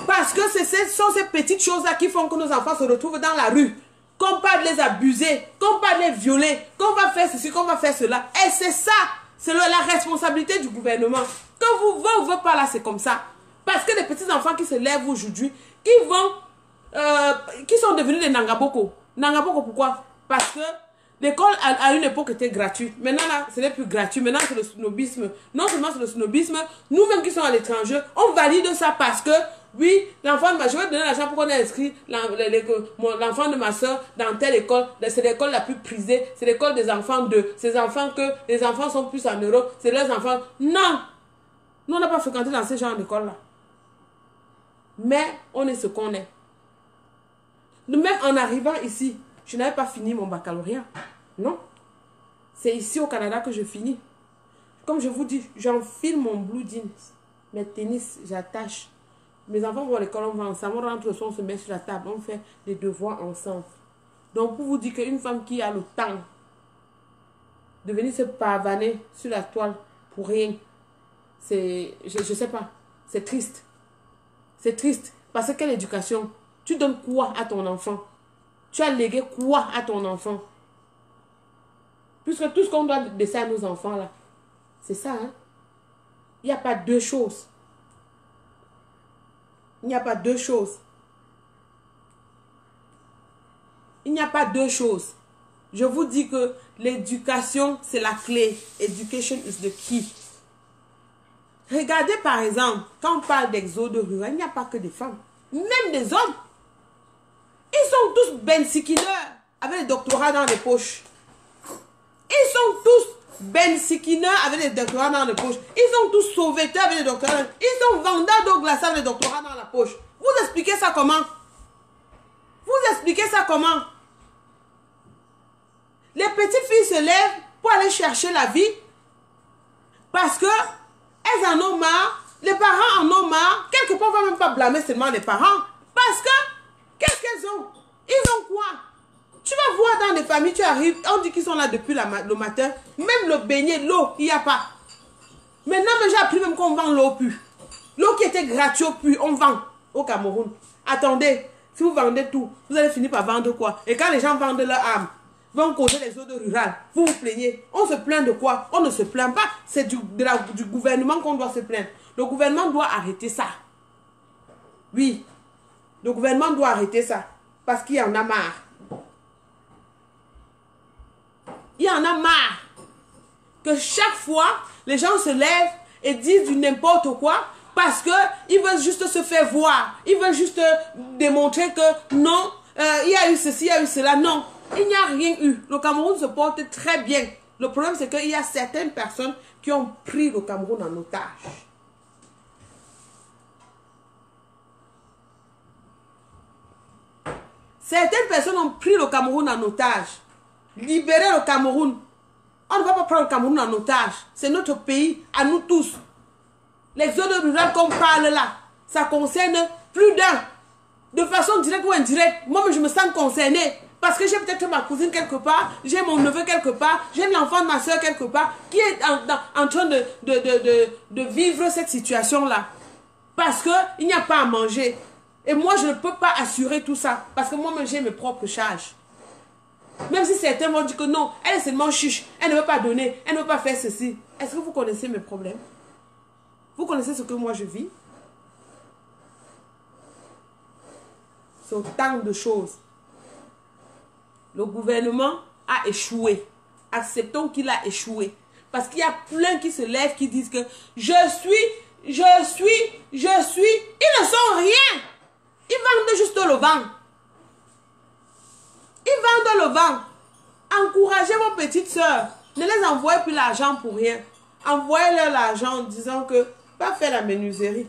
Parce que ce sont ces petites choses-là qui font que nos enfants se retrouvent dans la rue. Qu'on va les abuser, qu'on va les violer, qu'on va faire ceci, qu'on va faire cela. Et c'est ça, c'est la responsabilité du gouvernement. Quand vous voulez ou pas là, c'est comme ça. Parce que les petits enfants qui se lèvent aujourd'hui, qui sont devenus des Nangaboko. Nangaboko, pourquoi? Parce que l'école à une époque était gratuite. Maintenant là, ce n'est plus gratuit. Maintenant c'est le snobisme. Non seulement c'est le snobisme, nous-mêmes qui sommes à l'étranger, on valide ça parce que oui, l'enfant de ma soeur, je vais donner l'argent pour qu'on ait inscrit l'enfant de ma soeur dans telle école. C'est l'école la plus prisée. C'est l'école des enfants de ces enfants que les enfants sont plus en Europe. C'est leurs enfants. Non! Nous, on n'a pas fréquenté dans ce genre d'école-là. Mais on est ce qu'on est. Même en arrivant ici, je n'avais pas fini mon baccalauréat. Non. C'est ici au Canada que je finis. Comme je vous dis, j'enfile mon blue jeans. Mes tennis, j'attache. Mes enfants vont à l'école, on va ensemble, on rentre le soir, on se met sur la table, on fait des devoirs ensemble. Donc pour vous dire qu'une femme qui a le temps de venir se pavaner sur la toile pour rien, c'est, je sais pas, c'est triste. C'est triste. Parce que quelle éducation? Tu donnes quoi à ton enfant? Tu as légué quoi à ton enfant? Puisque tout ce qu'on doit laisser à nos enfants là, c'est ça, hein? Il n'y a pas deux choses. Il n'y a pas deux choses. Il n'y a pas deux choses. Je vous dis que l'éducation, c'est la clé. Education is the key. Regardez par exemple, quand on parle d'exode rural, il n'y a pas que des femmes. Même des hommes. Ils sont tous Ben Sikiner avec des doctorats dans les poches. Ils sont tous Ben Sikiner avec des doctorats dans les poches. Ils sont tous sauveteurs avec des doctorats. Ils sont vendeurs d'eau glacée avec des doctorats dans la poche. Vous expliquez ça comment? Vous expliquez ça comment? Les petites filles se lèvent pour aller chercher la vie parce que elles en ont marre. Les parents en ont marre. Quelque part, on ne va même pas blâmer seulement les parents. Parce que, qu'est-ce qu'elles ont? Ils ont quoi? Tu vas voir dans des familles, tu arrives, on dit qu'ils sont là depuis le matin. Même le beignet, l'eau, il n'y a pas. Maintenant, j'ai appris même qu'on vend l'eau pure. L'eau qui était gratuite au pur, on vend au Cameroun. Attendez, si vous vendez tout, vous allez finir par vendre quoi? Et quand les gens vendent leur âme, vont causer les eaux de rural, vous vous plaignez. On se plaint de quoi? On ne se plaint pas. C'est du gouvernement qu'on doit se plaindre. Le gouvernement doit arrêter ça. Oui. Le gouvernement doit arrêter ça. Parce qu'il y en a marre. Il y en a marre. que chaque fois, les gens se lèvent et disent du n'importe quoi parce qu'ils veulent juste se faire voir. Ils veulent juste démontrer que non, il y a eu ceci, il y a eu cela. Non, il n'y a rien eu. Le Cameroun se porte très bien. Le problème, c'est qu'il y a certaines personnes qui ont pris le Cameroun en otage. Certaines personnes ont pris le Cameroun en otage. Libérer le Cameroun. On ne va pas prendre le Cameroun en otage. C'est notre pays, à nous tous. L'exode rural qu'on parle là, ça concerne plus d'un. De façon directe ou indirecte, moi je me sens concernée. Parce que j'ai peut-être ma cousine quelque part, j'ai mon neveu quelque part, j'ai l'enfant de ma soeur quelque part, qui est en train de vivre cette situation-là. Parce qu'il n'y a pas à manger. Et moi, je ne peux pas assurer tout ça. Parce que moi-même, j'ai mes propres charges. Même si certains vont dire que non, elle est seulement chiche, elle ne veut pas donner, elle ne veut pas faire ceci. Est-ce que vous connaissez mes problèmes? Vous connaissez ce que moi je vis? C'est autant de choses. Le gouvernement a échoué. Acceptons qu'il a échoué. Parce qu'il y a plein qui se lèvent, qui disent que je suis. Ils ne sont rien. Ils vendent juste le vent. Ils vendent le vent. Encouragez vos petites sœurs. Ne les envoyez plus l'argent pour rien. Envoyez-leur l'argent en disant que va faire la menuiserie.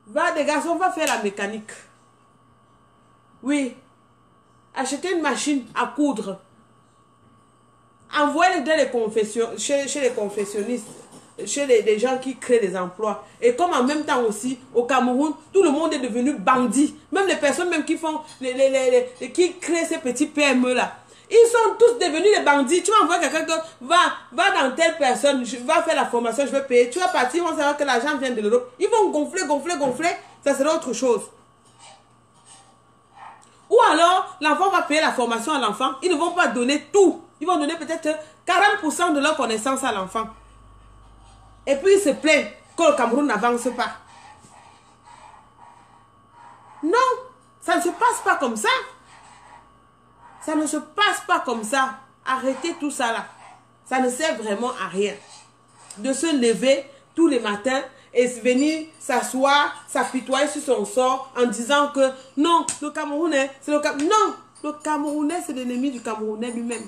Va, des garçons, va faire la mécanique. Oui. Achetez une machine à coudre. Envoyez-les dans les confessions, chez les confessionnistes, chez les gens qui créent des emplois. Et comme en même temps aussi, au Cameroun, tout le monde est devenu bandit. Même les personnes même qui font, qui créent ces petits PME-là. Ils sont tous devenus des bandits. Tu vas envoyer quelqu'un que va dans telle personne, va faire la formation, je vais payer. Tu vas partir, ils vont savoir que l'argent vient de l'Europe. Ils vont gonfler. Ça sera autre chose. Ou alors, l'enfant va payer la formation à l'enfant. Ils ne vont pas donner tout. Ils vont donner peut-être 40% de leur connaissance à l'enfant. Et puis, ils se plaignent que le Cameroun n'avance pas. Non, ça ne se passe pas comme ça. Ça ne se passe pas comme ça. Arrêtez tout ça là. Ça ne sert vraiment à rien. De se lever tous les matins et venir s'asseoir, s'apitoyer sur son sort en disant que non, le Camerounais, c'est le Camerounais. Non, le Camerounais, c'est l'ennemi du Camerounais lui-même.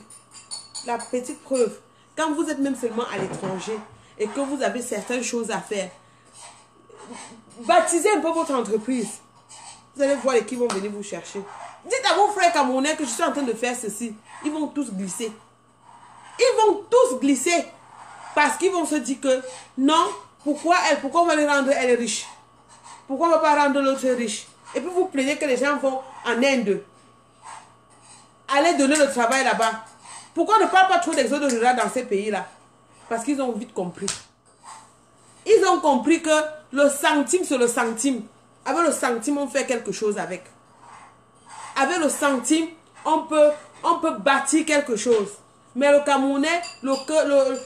La petite preuve, quand vous êtes même seulement à l'étranger et que vous avez certaines choses à faire, baptisez un peu votre entreprise. Vous allez voir qui vont venir vous chercher. Dites à vos frères camerounais que je suis en train de faire ceci. Ils vont tous glisser. Ils vont tous glisser. Parce qu'ils vont se dire que non, pourquoi on va les rendre elle riche? Pourquoi on ne va pas rendre l'autre riche? Et puis vous plaignez que les gens vont en Inde. Allez donner le travail là-bas. Pourquoi on ne parle pas trop d'exode rural dans ces pays-là? Parce qu'ils ont vite compris. Ils ont compris que le centime, c'est le centime. Avec le centime, on fait quelque chose avec. Avec le centime, on peut bâtir quelque chose. Mais le Camerounais,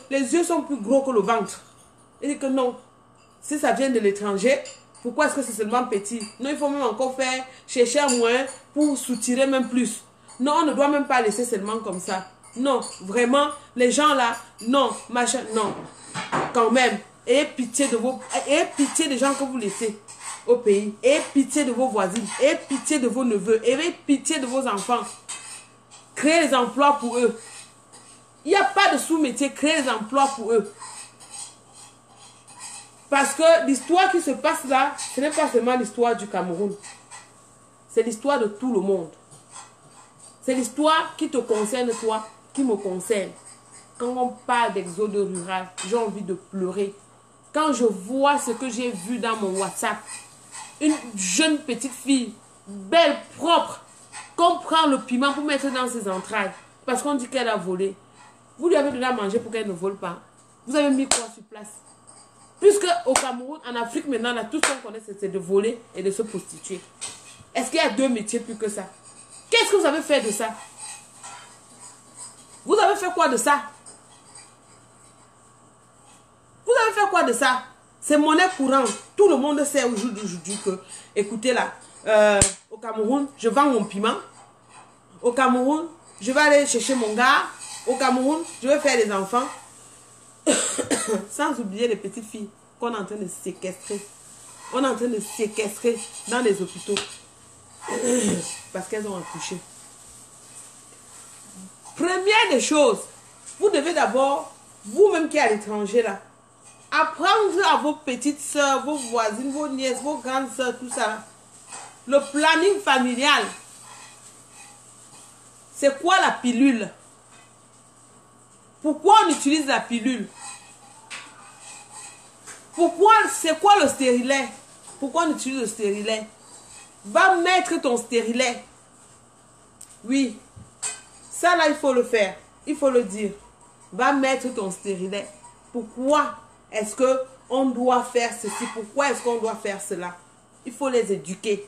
les yeux sont plus gros que le ventre. Il dit que non, si ça vient de l'étranger, pourquoi est-ce que c'est seulement petit? Non, il faut même encore chercher un moyen pour soutirer même plus. Non, on ne doit même pas laisser seulement comme ça. Non, vraiment, les gens là, non, machin, non. Quand même, ayez pitié des gens que vous laissez au pays. Ayez pitié de vos voisines. Ayez pitié de vos neveux. Ayez pitié de vos enfants. Créez des emplois pour eux. Il n'y a pas de sous-métier. Créez des emplois pour eux. Parce que l'histoire qui se passe là, ce n'est pas seulement l'histoire du Cameroun. C'est l'histoire de tout le monde. C'est l'histoire qui te concerne toi, qui me concerne. Quand on parle d'exode rural, j'ai envie de pleurer. Quand je vois ce que j'ai vu dans mon WhatsApp, une jeune petite fille, belle, propre, qu'on prend le piment pour mettre dans ses entrailles, parce qu'on dit qu'elle a volé. Vous lui avez donné à manger pour qu'elle ne vole pas. Vous avez mis quoi sur place? Puisque au Cameroun, en Afrique maintenant, là, tout ce qu'on connaît, c'est de voler et de se prostituer. Est-ce qu'il y a deux métiers plus que ça? Qu'est-ce que vous avez fait de ça? Vous avez fait quoi de ça? Vous avez fait quoi de ça? C'est monnaie courante. Tout le monde sait aujourd'hui que, écoutez là, au Cameroun, je vends mon piment. Au Cameroun, je vais aller chercher mon gars. Au Cameroun, je veux faire des enfants. Sans oublier les petites filles qu'on est en train de séquestrer. On est en train de séquestrer dans les hôpitaux. Parce qu'elles ont accouché. Première des choses, vous devez d'abord, vous-même qui êtes à l'étranger là, apprendre à vos petites soeurs, vos voisines, vos nièces, vos grandes soeurs, tout ça là. Le planning familial. C'est quoi la pilule? Pourquoi on utilise la pilule? Pourquoi, c'est quoi le stérilet? Pourquoi on utilise le stérilet? Va mettre ton stérilet. Oui. Ça là, il faut le faire. Il faut le dire. Va mettre ton stérilet. Pourquoi est-ce qu'on doit faire ceci? Pourquoi est-ce qu'on doit faire cela? Il faut les éduquer.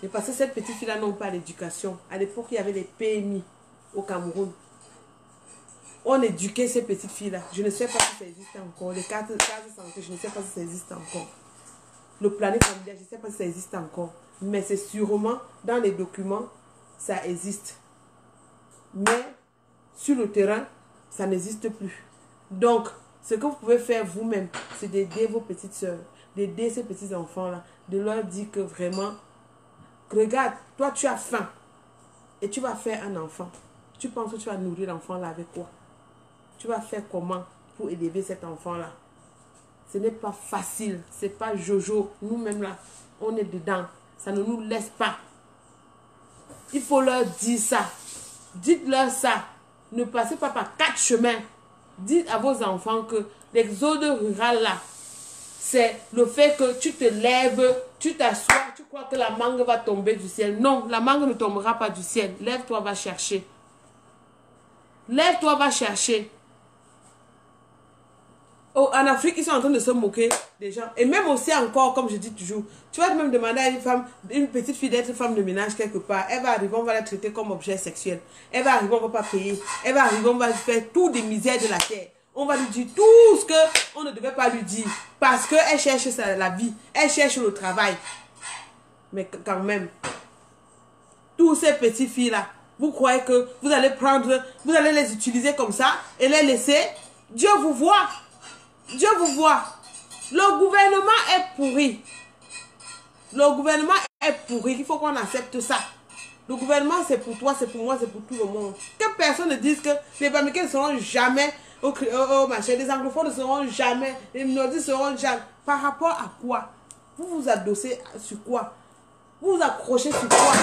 Et parce que cette petite fille-là n'ont pas d'éducation. À l'époque, il y avait les PMI au Cameroun. On éduquait ces petites filles-là. Je ne sais pas si ça existe encore. Les cartes de santé, je ne sais pas si ça existe encore. Le planning familial, je ne sais pas si ça existe encore. Mais c'est sûrement dans les documents, ça existe. Mais sur le terrain, ça n'existe plus. Donc, ce que vous pouvez faire vous-même, c'est d'aider vos petites soeurs, d'aider ces petits enfants-là, de leur dire que vraiment, regarde, toi tu as faim et tu vas faire un enfant. Tu penses que tu vas nourrir l'enfant là avec quoi? Tu vas faire comment pour élever cet enfant-là? Ce n'est pas facile, c'est pas Jojo. Nous-mêmes là, on est dedans. Ça ne nous laisse pas. Il faut leur dire ça. Dites-leur ça. Ne passez pas par 4 chemins. Dites à vos enfants que l'exode rural là, c'est le fait que tu te lèves, tu t'assois, tu crois que la mangue va tomber du ciel. Non, la mangue ne tombera pas du ciel. Lève-toi, va chercher. Lève-toi, va chercher. Oh, en Afrique, ils sont en train de se moquer des gens. Et même aussi encore, comme je dis toujours, tu vas même demander à une femme, une petite fille d'être femme de ménage quelque part. Elle va arriver, on va la traiter comme objet sexuel. Elle va arriver, on ne va pas payer. Elle va arriver, on va lui faire tout des misères de la terre. On va lui dire tout ce qu'on ne devait pas lui dire. Parce qu'elle cherche la vie. Elle cherche le travail. Mais quand même, tous ces petites filles-là, vous croyez que vous allez prendre, vous allez les utiliser comme ça et les laisser? Dieu vous voit. Dieu vous voit. Le gouvernement est pourri. Le gouvernement est pourri. Il faut qu'on accepte ça. Le gouvernement, c'est pour toi, c'est pour moi, c'est pour tout le monde. Que personne ne dise que les Américains ne seront jamais au marché. Les anglophones ne seront jamais. Les minorités ne seront jamais. Par rapport à quoi? Vous vous adossez sur quoi? Vous vous accrochez sur quoi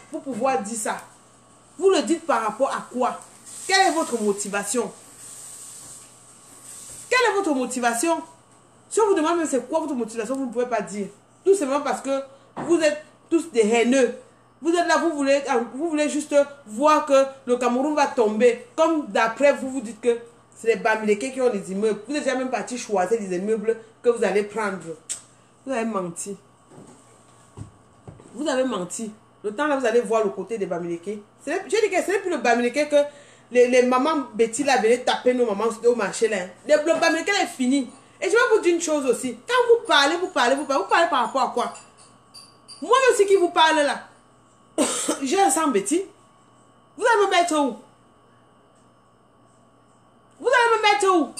pour pouvoir dire ça? Vous le dites par rapport à quoi? Quelle est votre motivation? Quelle est votre motivation? Si on vous demande même c'est quoi votre motivation, vous ne pouvez pas dire. Tout simplement parce que vous êtes tous des haineux. Vous êtes là, vous voulez juste voir que le Cameroun va tomber. Comme d'après vous, vous dites que c'est les Bamileke qui ont les immeubles. Vous êtes déjà même parti choisir les immeubles que vous allez prendre. Vous avez menti. Vous avez menti. Le temps là, vous allez voir le côté des Bamileke. Je dis que ce n'est plus le Bamileke que les mamans Betty là venaient taper nos mamans au marché là. Le Bamileke là est fini. Et je vais vous dire une chose aussi. Quand vous parlez par rapport à quoi? Moi aussi qui vous parle là. J'ai un sang Betty. Vous allez me mettre où? Vous allez me mettre où?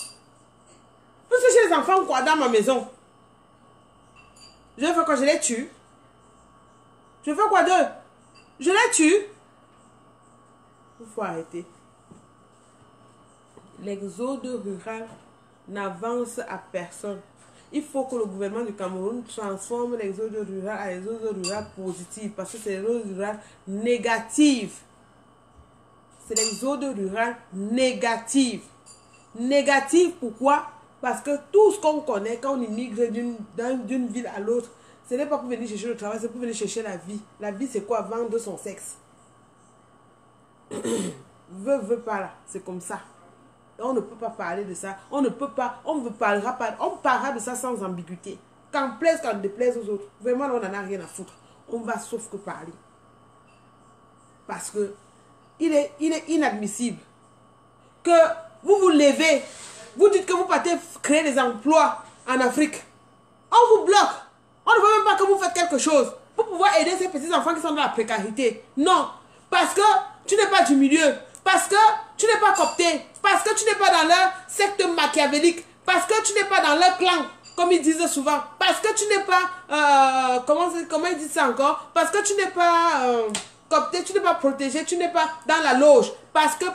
Parce que j'ai les enfants quoi dans ma maison. Je fais quoi? Je les tue. Je fais quoi d'eux? Je les tue. Il faut arrêter. L'exode rural n'avance à personne. Il faut que le gouvernement du Cameroun transforme l'exode rural à l'exode rural positif. Parce que c'est l'exode rural négatif. C'est l'exode rural négatif. Négatif pourquoi? Parce que tout ce qu'on connaît quand on immigre d'une ville à l'autre, ce n'est pas pour venir chercher le travail, c'est pour venir chercher la vie. La vie c'est quoi? Vendre son sexe. Veut pas là, c'est comme ça. On ne peut pas parler de ça. On ne peut pas, on ne parlera pas. On parlera de ça sans ambiguïté. Qu'en plaise, qu'en déplaise aux autres. Vraiment, on n'en a rien à foutre. On va sauf que parler. Parce que il est inadmissible que vous vous levez, vous dites que vous partez créer des emplois en Afrique. On vous bloque. On ne veut même pas que vous faites quelque chose pour pouvoir aider ces petits enfants qui sont dans la précarité. Non. Parce que tu n'es pas du milieu. Parce que tu n'es pas copté, parce que tu n'es pas dans leur secte machiavélique, parce que tu n'es pas dans leur clan, comme ils disent souvent, parce que tu n'es pas, comment ils disent ça encore, parce que tu n'es pas copté, tu n'es pas protégé, tu n'es pas dans la loge, parce que,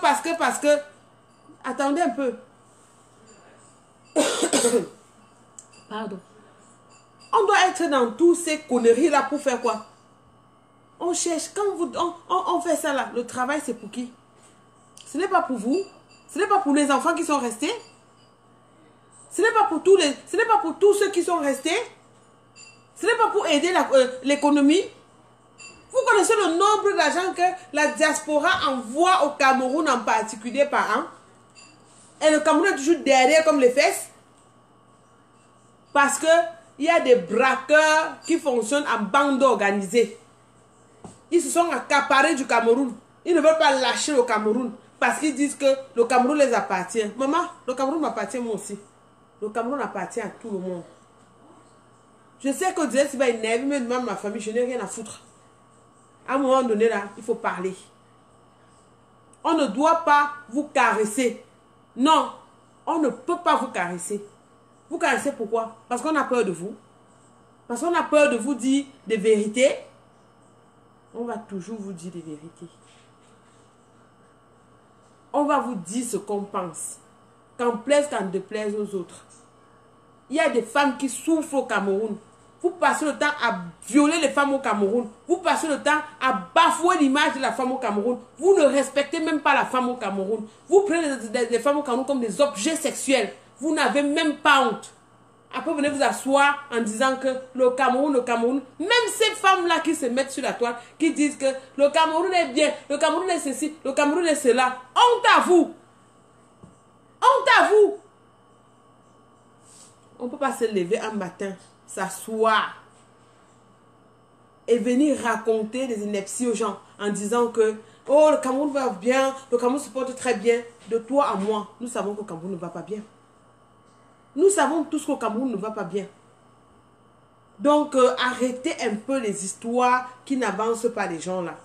attendez un peu. Pardon. On doit être dans tous ces conneries là pour faire quoi? On cherche, quand on fait ça là, le travail c'est pour qui? Ce n'est pas pour vous, ce n'est pas pour les enfants qui sont restés, ce n'est pas pour ce n'est pas pour tous ceux qui sont restés, ce n'est pas pour aider l'économie. Vous connaissez le nombre d'argent que la diaspora envoie au Cameroun en particulier par an? Et le Cameroun est toujours derrière comme les fesses? Parce que il y a des braqueurs qui fonctionnent en bande organisée. Ils se sont accaparés du Cameroun. Ils ne veulent pas lâcher le Cameroun parce qu'ils disent que le Cameroun les appartient. Maman, le Cameroun m'appartient moi aussi. Le Cameroun appartient à tout le monde. Je sais que Dieu va énerver, mais même ma famille, je n'ai rien à foutre. À un moment donné, là, il faut parler. On ne doit pas vous caresser. Non, on ne peut pas vous caresser. Vous caressez pourquoi? Parce qu'on a peur de vous. Parce qu'on a peur de vous dire des vérités. On va toujours vous dire des vérités. On va vous dire ce qu'on pense. Qu'en plaise, qu'en déplaise aux autres. Il y a des femmes qui souffrent au Cameroun. Vous passez le temps à violer les femmes au Cameroun. Vous passez le temps à bafouer l'image de la femme au Cameroun. Vous ne respectez même pas la femme au Cameroun. Vous prenez les femmes au Cameroun comme des objets sexuels. Vous n'avez même pas honte. Après, vous venez vous asseoir en disant que le Cameroun, même ces femmes-là qui se mettent sur la toile, qui disent que le Cameroun est bien, le Cameroun est ceci, le Cameroun est cela. Honte à vous. Honte à vous. On ne peut pas se lever un matin, s'asseoir et venir raconter des inepties aux gens en disant que oh, le Cameroun va bien, le Cameroun se porte très bien. De toi à moi, nous savons que le Cameroun ne va pas bien. Nous savons tous que le Cameroun ne va pas bien. Donc, arrêtez un peu les histoires qui n'avancent pas les gens là.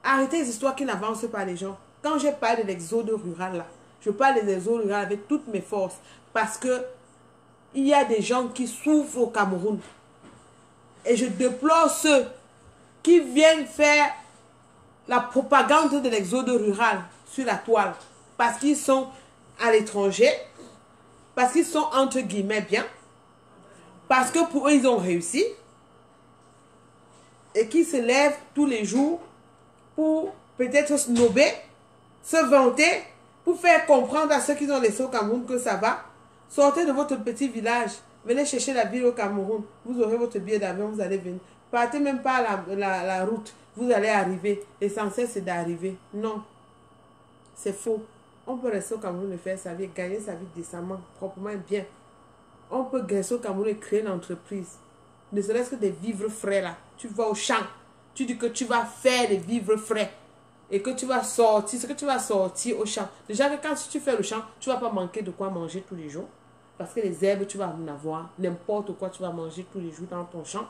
Arrêtez les histoires qui n'avancent pas les gens. Quand je parle de l'exode rural là, je parle de l'exode rural avec toutes mes forces. Parce que il y a des gens qui souffrent au Cameroun. Et je déplore ceux qui viennent faire la propagande de l'exode rural sur la toile. Parce qu'ils sont à l'étranger. Parce qu'ils sont entre guillemets bien. Parce que pour eux, ils ont réussi. Et qui se lèvent tous les jours pour peut-être snober, se vanter, pour faire comprendre à ceux qui ont laissé au Cameroun que ça va. Sortez de votre petit village. Venez chercher la ville au Cameroun. Vous aurez votre billet d'avion, vous allez venir. Partez même pas la route. Vous allez arriver. L'essentiel, c'est d'arriver. Non. C'est faux. On peut rester au Cameroun et faire sa vie, gagner sa vie décemment, proprement et bien. On peut rester au Cameroun et créer une entreprise. Ne serait-ce que des vivres frais là. Tu vas au champ. Tu dis que tu vas faire des vivres frais. Et que tu vas sortir, ce que tu vas sortir au champ. Déjà que quand tu fais le champ, tu ne vas pas manquer de quoi manger tous les jours. Parce que les herbes, tu vas en avoir. N'importe quoi, tu vas manger tous les jours dans ton champ.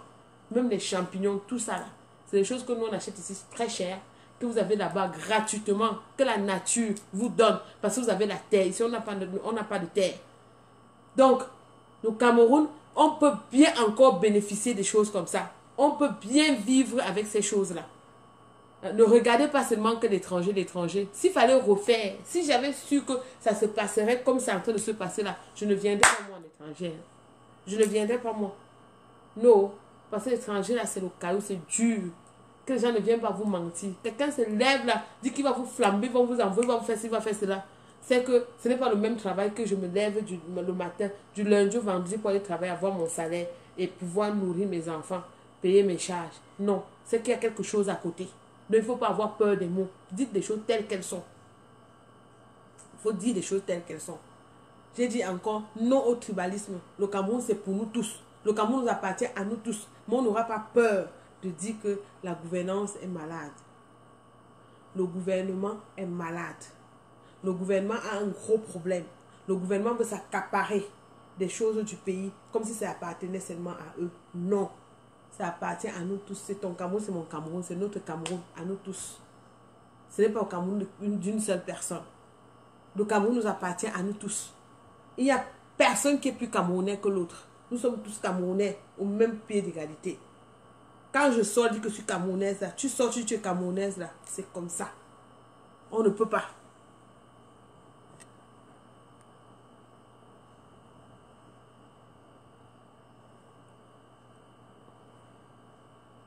Même les champignons, tout ça là. C'est des choses que nous on achète ici très cher. Que vous avez là-bas gratuitement. Que la nature vous donne. Parce que vous avez la terre. Ici, on n'a pas de terre. Donc, au Cameroun, on peut bien encore bénéficier des choses comme ça. On peut bien vivre avec ces choses-là. Ne regardez pas seulement que l'étranger. S'il fallait refaire, si j'avais su que ça se passerait comme c'est en train de se passer là, je ne viendrais pas moi en étranger. Je ne viendrais pas moi. Non, parce que l'étranger là, c'est le caillou, c'est dur. Que les gens ne viennent pas vous mentir. Quelqu'un se lève là, dit qu'il va vous flamber, va vous envoyer, va vous faire ci, va faire cela. C'est que ce n'est pas le même travail que je me lève le matin, du lundi au vendredi pour aller travailler, avoir mon salaire et pouvoir nourrir mes enfants, payer mes charges. Non, c'est qu'il y a quelque chose à côté. Donc, il ne faut pas avoir peur des mots. Dites des choses telles qu'elles sont. Il faut dire des choses telles qu'elles sont. J'ai dit encore, non au tribalisme. Le Cameroun, c'est pour nous tous. Le Cameroun nous appartient à nous tous. Mais on n'aura pas peur de dire que la gouvernance est malade. Le gouvernement est malade. Le gouvernement a un gros problème. Le gouvernement veut s'accaparer des choses du pays comme si ça appartenait seulement à eux. Non. Ça appartient à nous tous. C'est ton Cameroun, c'est mon Cameroun. C'est notre Cameroun, à nous tous. Ce n'est pas au Cameroun d'une seule personne. Le Cameroun nous appartient à nous tous. Il n'y a personne qui est plus camerounais que l'autre. Nous sommes tous camerounais au même pied d'égalité. Quand je sors, je dis que je suis camerounaise, là. Tu sors, tu es camerounaise, là. C'est comme ça. On ne peut pas.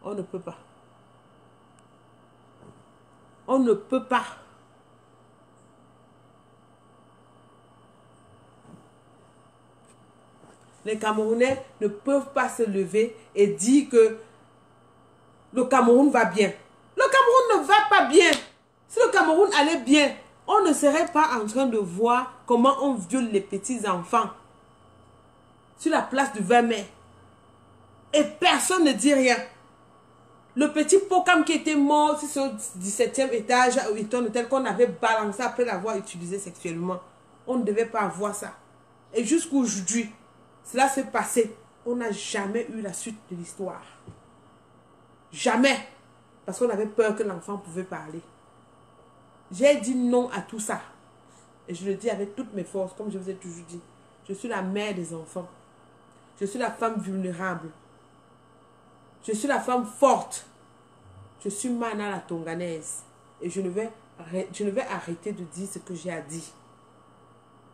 On ne peut pas. On ne peut pas. Les Camerounais ne peuvent pas se lever et dire que le Cameroun va bien. Le Cameroun ne va pas bien. Si le Cameroun allait bien, on ne serait pas en train de voir comment on viole les petits enfants sur la place du 20 mai. Et personne ne dit rien. Le petit Pokam qui était mort sur le 17e étage à Hilton Hotel qu'on avait balancé après l'avoir utilisé sexuellement. On ne devait pas avoir ça. Et jusqu'aujourd'hui, cela s'est passé. On n'a jamais eu la suite de l'histoire. Jamais. Parce qu'on avait peur que l'enfant pouvait parler. J'ai dit non à tout ça. Et je le dis avec toutes mes forces, comme je vous ai toujours dit. Je suis la mère des enfants. Je suis la femme vulnérable. Je suis la femme forte. Je suis Mana la Tonganaise. Et je ne vais arrêter de dire ce que j'ai à dire.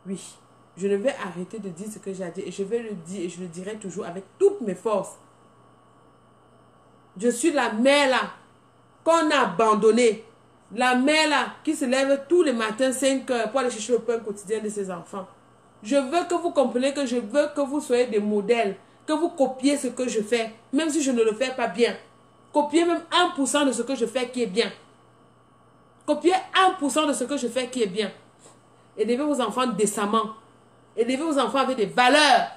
Oui. Je ne vais arrêter de dire ce que j'ai à dire. Et je vais le dire et je le dirai toujours avec toutes mes forces. Je suis la mère là qu'on a abandonnée. La mère là qui se lève tous les matins 5 heures pour aller chercher le pain quotidien de ses enfants. Je veux que vous compreniez que je veux que vous soyez des modèles. Que vous copiez ce que je fais. Même si je ne le fais pas bien. Copiez même 1% de ce que je fais qui est bien. Copiez 1% de ce que je fais qui est bien. Élevez vos enfants décemment. Élevez vos enfants avec des valeurs.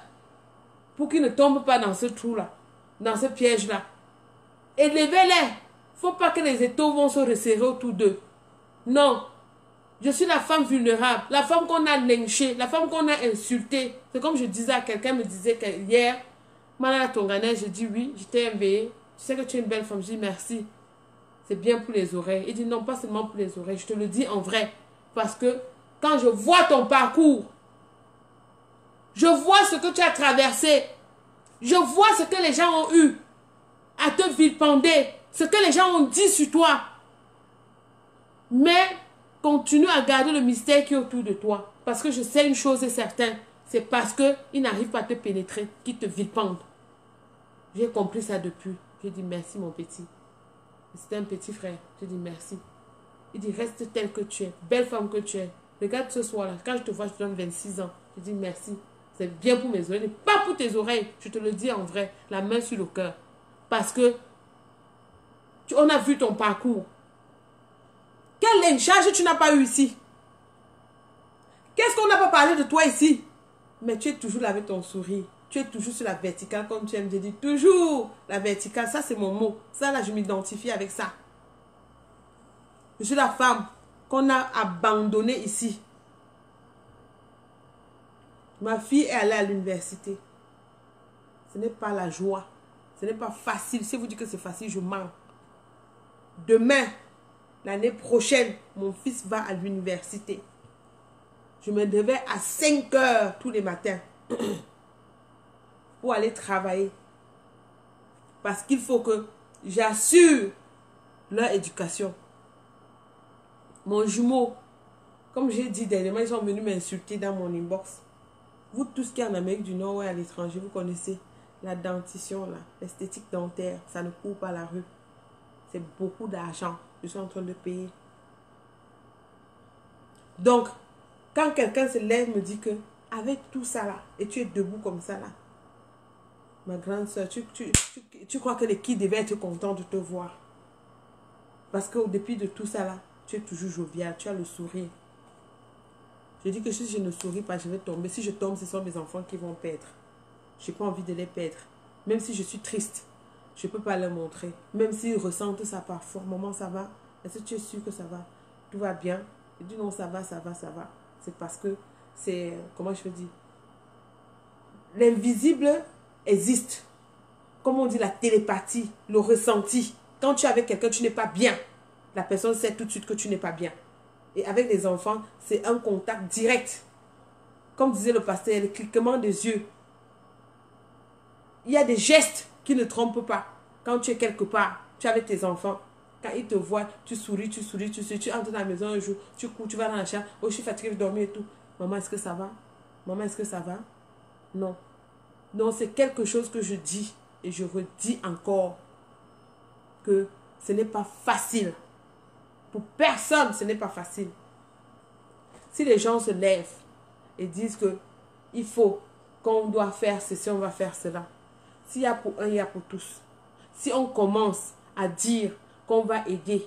Pour qu'ils ne tombent pas dans ce trou-là. Dans ce piège-là. Élevez-les. Il ne faut pas que les étaux vont se resserrer autour d'eux. Non. Je suis la femme vulnérable. La femme qu'on a lynchée. La femme qu'on a insultée. C'est comme je disais à quelqu'un, me disait que hier, Mana Tonganaise, je dis oui, j'étais éveillée. Tu sais que tu es une belle femme. Je dis merci. C'est bien pour les oreilles. Il dit non, pas seulement pour les oreilles. Je te le dis en vrai. Parce que quand je vois ton parcours, je vois ce que tu as traversé. Je vois ce que les gens ont eu à te vilipender. Ce que les gens ont dit sur toi. Mais continue à garder le mystère qui est autour de toi. Parce que je sais une chose est certaine. C'est parce qu'ils n'arrivent pas à te pénétrer qu'ils te vilipendent. J'ai compris ça depuis. J'ai dit merci mon petit. C'était un petit frère. J'ai dit merci. Il dit reste tel que tu es. Belle femme que tu es. Regarde ce soir-là. Quand je te vois, je te donne 26 ans. Je dis merci. C'est bien pour mes oreilles. Pas pour tes oreilles. Je te le dis en vrai. La main sur le cœur. Parce que on a vu ton parcours. Quel lynchage tu n'as pas eu ici? Qu'est-ce qu'on n'a pas parlé de toi ici? Mais tu es toujours là avec ton sourire. Tu es toujours sur la verticale comme tu aimes. Je dis toujours la verticale. Ça, c'est mon mot. Ça, là, je m'identifie avec ça. Je suis la femme qu'on a abandonnée ici. Ma fille est allée à l'université. Ce n'est pas la joie. Ce n'est pas facile. Si vous dites que c'est facile, je mens. Demain, l'année prochaine, mon fils va à l'université. Je me levais à 5 heures tous les matins pour aller travailler. Parce qu'il faut que j'assure leur éducation. Mon jumeau, comme j'ai dit dernièrement, ils sont venus m'insulter dans mon inbox. Vous tous qui en Amérique du Nord ou à l'étranger, vous connaissez la dentition, l'esthétique dentaire. Ça ne court pas la rue. C'est beaucoup d'argent. Je suis en train de payer. Donc, quand quelqu'un se lève me dit que avec tout ça là, et tu es debout comme ça là, ma grande soeur, tu crois que les qui devaient être contents de te voir. Parce qu'au début de tout ça là, tu es toujours jovial, tu as le sourire. Je dis que si je ne souris pas, je vais tomber. Si je tombe, ce sont mes enfants qui vont perdre. Je n'ai pas envie de les perdre. Même si je suis triste, je ne peux pas leur montrer. Même s'ils ressentent ça parfois. Maman, ça va? Est-ce que tu es sûr que ça va? Tout va bien? Je dis non, ça va, ça va, ça va. C'est parce que c'est, comment je peux dire? L'invisible existe. Comme on dit, la télépathie, le ressenti. Quand tu es avec quelqu'un, tu n'es pas bien. la personne sait tout de suite que tu n'es pas bien. Et avec les enfants, c'est un contact direct. Comme disait le pasteur, le cliquement des yeux. Il y a des gestes qui ne trompent pas. Quand tu es quelque part, tu es avec tes enfants. Quand ils te voient, tu souris, tu entres dans la maison un jour, tu cours, tu vas dans la chambre. Oh, je suis fatiguée de dormir et tout. Maman, est-ce que ça va? Maman, est-ce que ça va? Non. Non, c'est quelque chose que je dis et je redis encore que ce n'est pas facile. Pour personne, ce n'est pas facile. Si les gens se lèvent et disent que il faut, qu'on doit faire ceci, on va faire cela. S'il y a pour un, il y a pour tous. Si on commence à dire qu'on va aider,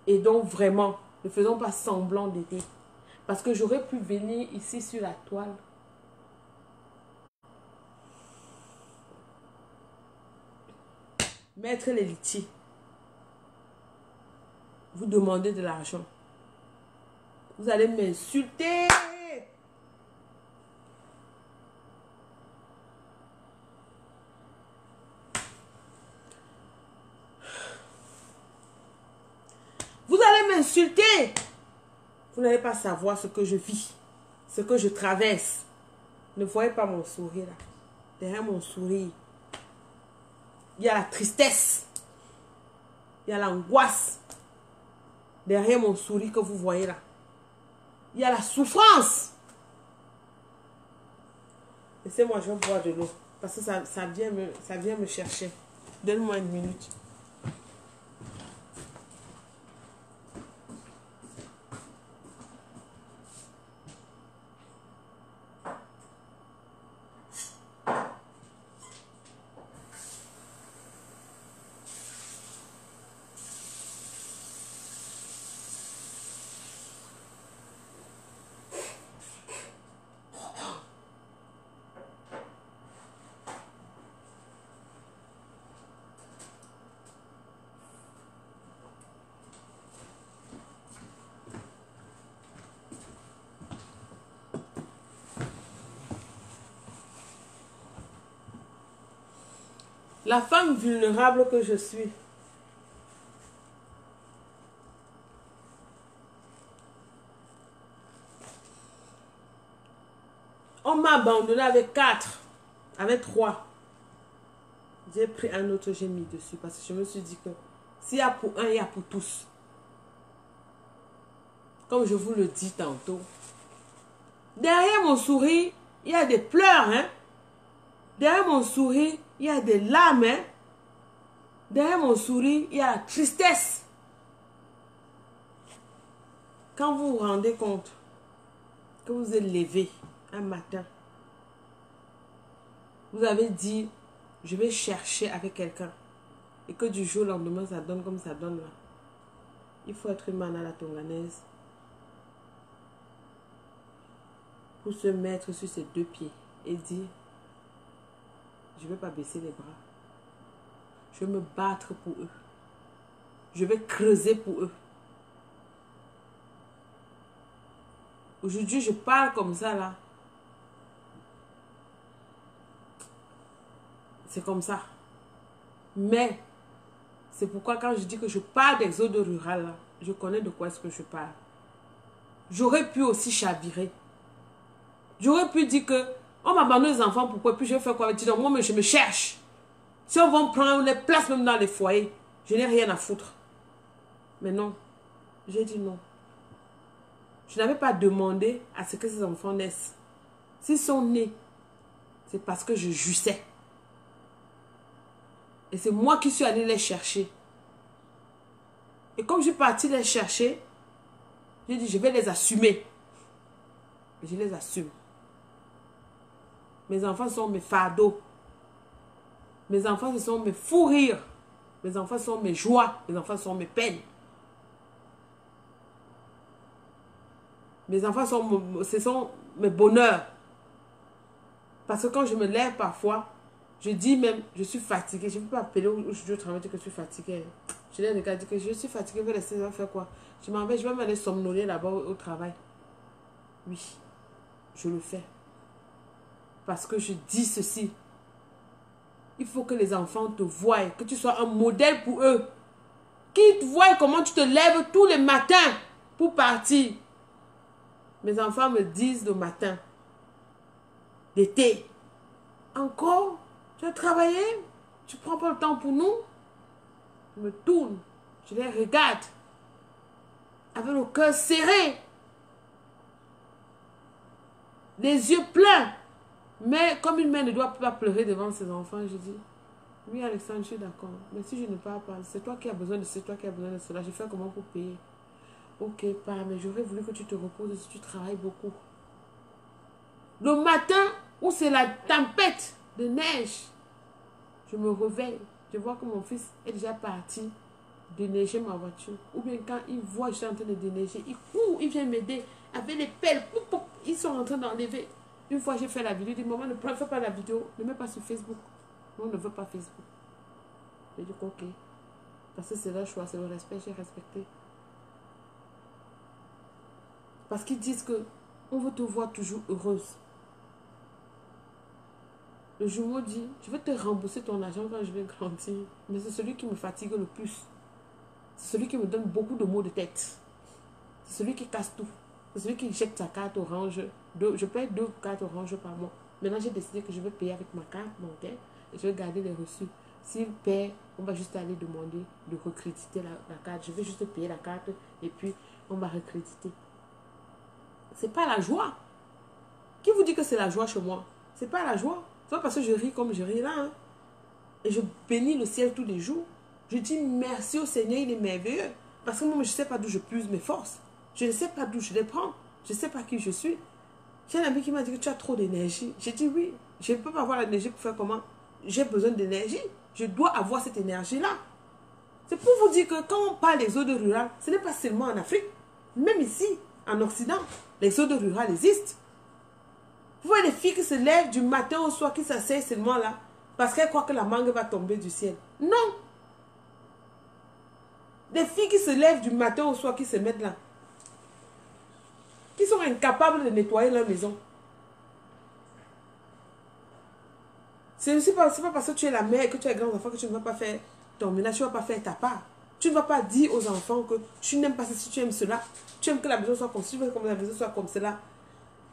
et donc vraiment, ne faisons pas semblant d'aider. Parce que j'aurais pu venir ici sur la toile. Mettre les litiges. Vous demandez de l'argent. Vous allez m'insulter. Vous allez m'insulter. Vous n'allez pas savoir ce que je vis, ce que je traverse. Ne voyez pas mon sourire là. Derrière mon sourire, il y a la tristesse. Il y a l'angoisse. Derrière mon sourire que vous voyez là. Il y a la souffrance. Laissez-moi, je vais boire de l'eau. Parce que ça vient me chercher. Donne-moi une minute. La femme vulnérable que je suis. On m'a abandonné avec 4, avec 3. J'ai pris un autre, j'ai mis dessus parce que je me suis dit que s'il y a pour un, il y a pour tous. Comme je vous le dis tantôt. Derrière mon sourire, il y a des pleurs, hein. Derrière mon sourire, il y a des larmes, hein. Derrière mon sourire, il y a la tristesse. Quand vous vous rendez compte que vous êtes levé un matin, vous avez dit, je vais chercher avec quelqu'un, et que du jour au lendemain, ça donne comme ça donne là. Il faut être humain à la tonganaise pour se mettre sur ses 2 pieds et dire, je ne vais pas baisser les bras. Je vais me battre pour eux. Je vais creuser pour eux. Aujourd'hui, je parle comme ça là. C'est comme ça. Mais, c'est pourquoi quand je dis que je parle d'exode rural là, je connais de quoi est-ce que je parle. J'aurais pu aussi chavirer. J'aurais pu dire que on m'abandonne les enfants, pourquoi? Puis je vais faire quoi? Moi, je me cherche. Si on va me prendre les places même dans les foyers, je n'ai rien à foutre. Mais non, j'ai dit non. Je n'avais pas demandé à ce que ces enfants naissent. S'ils sont nés, c'est parce que je jouissais. Et c'est moi qui suis allée les chercher. Et comme je suis partie les chercher, j'ai dit je vais les assumer. Et je les assume. Mes enfants sont mes fardeaux. Mes enfants, ce sont mes fous rires. Mes enfants sont mes joies. Mes enfants sont mes peines. Mes enfants ce sont mes bonheurs. Parce que quand je me lève parfois, je dis même, je suis fatiguée. Je ne peux pas appeler aujourd'hui au travail dire que je suis fatiguée. Je leur regarde dire que je suis fatiguée, je vais laisser ça faire quoi? Je m'en vais, je vais m'aller somnoler là-bas au travail. Oui, je le fais. Parce que je dis ceci. Il faut que les enfants te voient, que tu sois un modèle pour eux. qui voient comment tu te lèves tous les matins pour partir. Mes enfants me disent le matin, d'été, encore, tu as travaillé, tu ne prends pas le temps pour nous. Je me tourne, je les regarde, avec le cœur serré, les yeux pleins. Mais comme une mère ne doit pas pleurer devant ses enfants, je dis, oui Alexandre, je suis d'accord. Mais si je ne parle pas, c'est toi qui as besoin de c'est toi qui as besoin de cela. Je fais comment pour payer? Ok, pas, mais j'aurais voulu que tu te reposes si tu travailles beaucoup. Le matin où c'est la tempête de neige, je me réveille. Je vois que mon fils est déjà parti déneiger ma voiture. Ou bien quand il voit que je suis en train de déneiger, il court, il vient m'aider avec les pelles. Poup, poup, ils sont en train d'enlever. Une fois j'ai fait la vidéo, il dit maman ne fais pas la vidéo, ne mets pas sur Facebook. Moi on ne veut pas Facebook. Je dis ok. Parce que c'est leur choix, c'est le respect, j'ai respecté. Parce qu'ils disent que on veut te voir toujours heureuse. Le jumeau dit, je vais te rembourser ton argent quand je vais grandir. Mais c'est celui qui me fatigue le plus. C'est celui qui me donne beaucoup de maux de tête. C'est celui qui casse tout. C'est celui qui jette sa carte orange. Je paye 2 cartes orange par mois. Maintenant, j'ai décidé que je vais payer avec ma carte bancaire. Et je vais garder les reçus. S'il paie, on va juste aller demander de recréditer la carte. Je vais juste payer la carte et puis on va recréditer. C'est pas la joie. Qui vous dit que c'est la joie chez moi? C'est pas la joie. C'est pas parce que je ris comme je ris là. Hein. Et je bénis le ciel tous les jours. Je dis merci au Seigneur, il est merveilleux. Parce que moi, je ne sais pas d'où je puise mes forces. Je ne sais pas d'où je les prends. Je ne sais pas qui je suis. J'ai un ami qui m'a dit que tu as trop d'énergie. J'ai dit oui. Je ne peux pas avoir l'énergie pour faire comment? J'ai besoin d'énergie. Je dois avoir cette énergie-là. C'est pour vous dire que quand on parle des zones rurales, ce n'est pas seulement en Afrique. Même ici, en Occident, les zones rurales existent. Vous voyez les filles qui se lèvent du matin au soir, qui s'asseyent seulement là, parce qu'elles croient que la mangue va tomber du ciel. Non. Des filles qui se lèvent du matin au soir, qui se mettent là, qui sont incapables de nettoyer leur maison. C'est pas parce que tu es la mère et que tu as grand enfant que tu ne vas pas faire ton ménage, tu ne vas pas faire ta part. Tu ne vas pas dire aux enfants que tu n'aimes pas ceci, tu aimes cela. Tu aimes que la maison soit comme ceci, tu veux que la maison soit comme cela.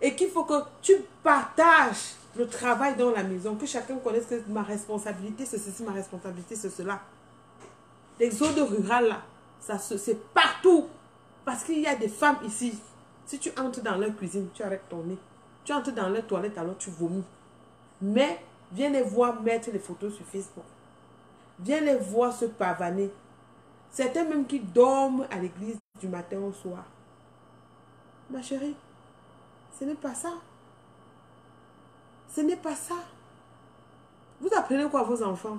Et qu'il faut que tu partages le travail dans la maison, que chacun connaisse que ma responsabilité, c'est ceci, ma responsabilité, c'est cela. Les zones rurales, là, c'est partout. Parce qu'il y a des femmes ici. Si tu entres dans leur cuisine, tu arrêtes ton nez. Tu entres dans leur toilette, alors tu vomis. Mais, viens les voir mettre les photos sur Facebook. Viens les voir se pavaner. Certains même qui dorment à l'église du matin au soir. Ma chérie, ce n'est pas ça. Ce n'est pas ça. Vous apprenez quoi à vos enfants?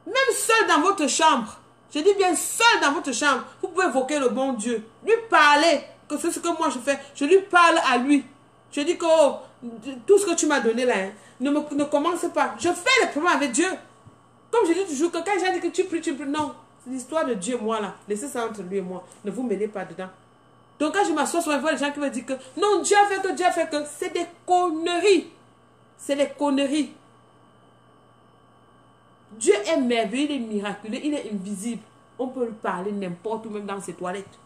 Même seul dans votre chambre, je dis bien seul dans votre chambre, vous pouvez évoquer le bon Dieu. Lui parler, que c'est ce que moi je fais. Je lui parle à lui. Je dis que oh, tout ce que tu m'as donné là, hein, ne commence pas. Je fais les problèmes avec Dieu. Comme je dis toujours, que quand j'ai dit que tu pries, non. C'est l'histoire de Dieu, moi là. Laissez ça entre lui et moi. Ne vous mêlez pas dedans. Donc quand je m'assois sur un voie, les gens qui me disent que non, Dieu a fait que, Dieu a fait que, c'est des conneries. C'est des conneries. Dieu est merveilleux, il est miraculeux, il est invisible. On peut lui parler n'importe où, même dans ses toilettes.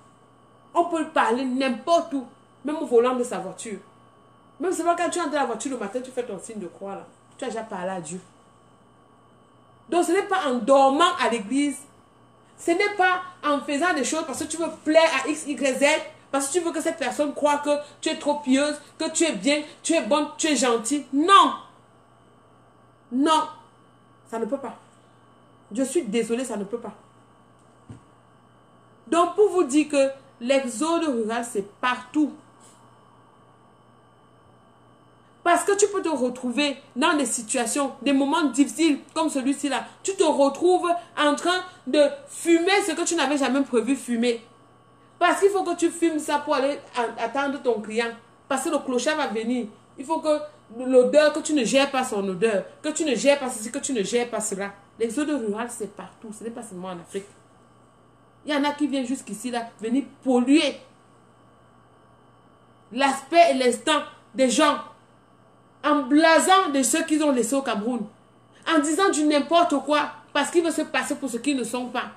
On peut lui parler n'importe où, même au volant de sa voiture. Même seulement quand tu entres dans la voiture le matin, tu fais ton signe de croix là. Tu as déjà parlé à Dieu. Donc ce n'est pas en dormant à l'église. Ce n'est pas en faisant des choses parce que tu veux plaire à X, Y, Z. Parce que tu veux que cette personne croie que tu es trop pieuse, que tu es bien, tu es bonne, tu es gentille. Non. Non. Ça ne peut pas. Je suis désolée, ça ne peut pas. Donc pour vous dire que l'exode rural, c'est partout. Parce que tu peux te retrouver dans des situations, des moments difficiles comme celui-ci là. Tu te retrouves en train de fumer ce que tu n'avais jamais prévu fumer. Parce qu'il faut que tu fumes ça pour aller attendre ton client. Parce que le clochard va venir. Il faut que l'odeur, que tu ne gères pas son odeur. Que tu ne gères pas ceci, que tu ne gères pas cela. L'exode rural, c'est partout. Ce n'est pas seulement en Afrique. Il y en a qui viennent jusqu'ici là, venir polluer l'aspect et l'instant des gens. En blasant de ceux qu'ils ont laissés au Cameroun. En disant du n'importe quoi. Parce qu'ils veulent se passer pour ce qu'ils ne sont pas.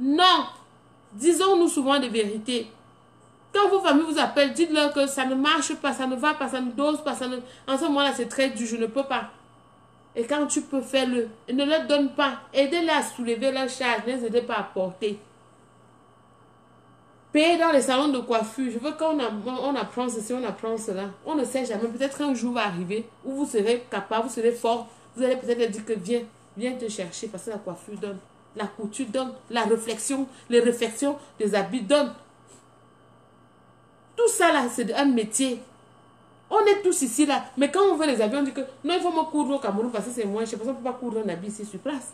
Non. Disons-nous souvent des vérités. Quand vos familles vous appellent, dites-leur que ça ne marche pas, ça ne va pas, ça ne dose pas, en ce moment-là, c'est très dur, je ne peux pas. Et quand tu peux, fais-le. Et ne leur donne pas. Aidez-les à soulever leur charge, ne les aidez pas à porter. Payez dans les salons de coiffure. Je veux qu'on on apprend ceci, on apprend cela. On ne sait jamais. Peut-être un jour va arriver où vous serez capable, vous serez fort. Vous allez peut-être dire que viens te chercher parce que la coiffure donne. La couture donne. La réflexion, les réflexions des habits donnent. Tout ça là, c'est un métier. On est tous ici là. Mais quand on veut les habits, on dit que non, il faut me coudre au Cameroun parce que c'est moins cher. Parce qu'on ne peut pas coudre un habit ici sur place.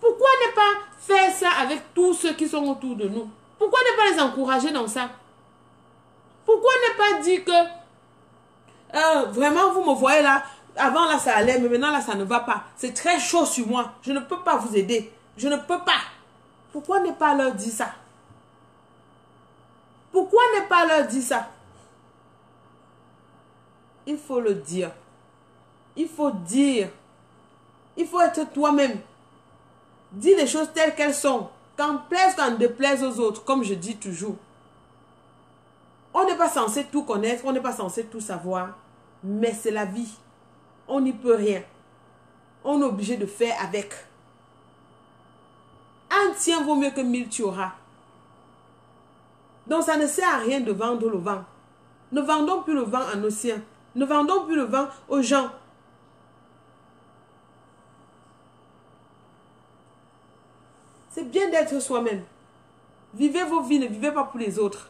Pourquoi ne pas faire ça avec tous ceux qui sont autour de nous? Pourquoi ne pas les encourager dans ça? Pourquoi ne pas dire que vraiment vous me voyez là, avant là ça allait, mais maintenant là ça ne va pas. C'est très chaud sur moi. Je ne peux pas vous aider. Je ne peux pas. Pourquoi ne pas leur dire ça? Pourquoi ne pas leur dire ça? Il faut le dire. Il faut dire. Il faut être toi-même. Dis les choses telles qu'elles sont. Qu'en plaise, qu'en déplaise aux autres, comme je dis toujours. On n'est pas censé tout connaître, on n'est pas censé tout savoir. Mais c'est la vie. On n'y peut rien. On est obligé de faire avec. Un tien vaut mieux que 1000 tu auras. Donc ça ne sert à rien de vendre le vent. Ne vendons plus le vent en océan. Ne vendons plus le vent aux gens. C'est bien d'être soi-même. Vivez vos vies, ne vivez pas pour les autres.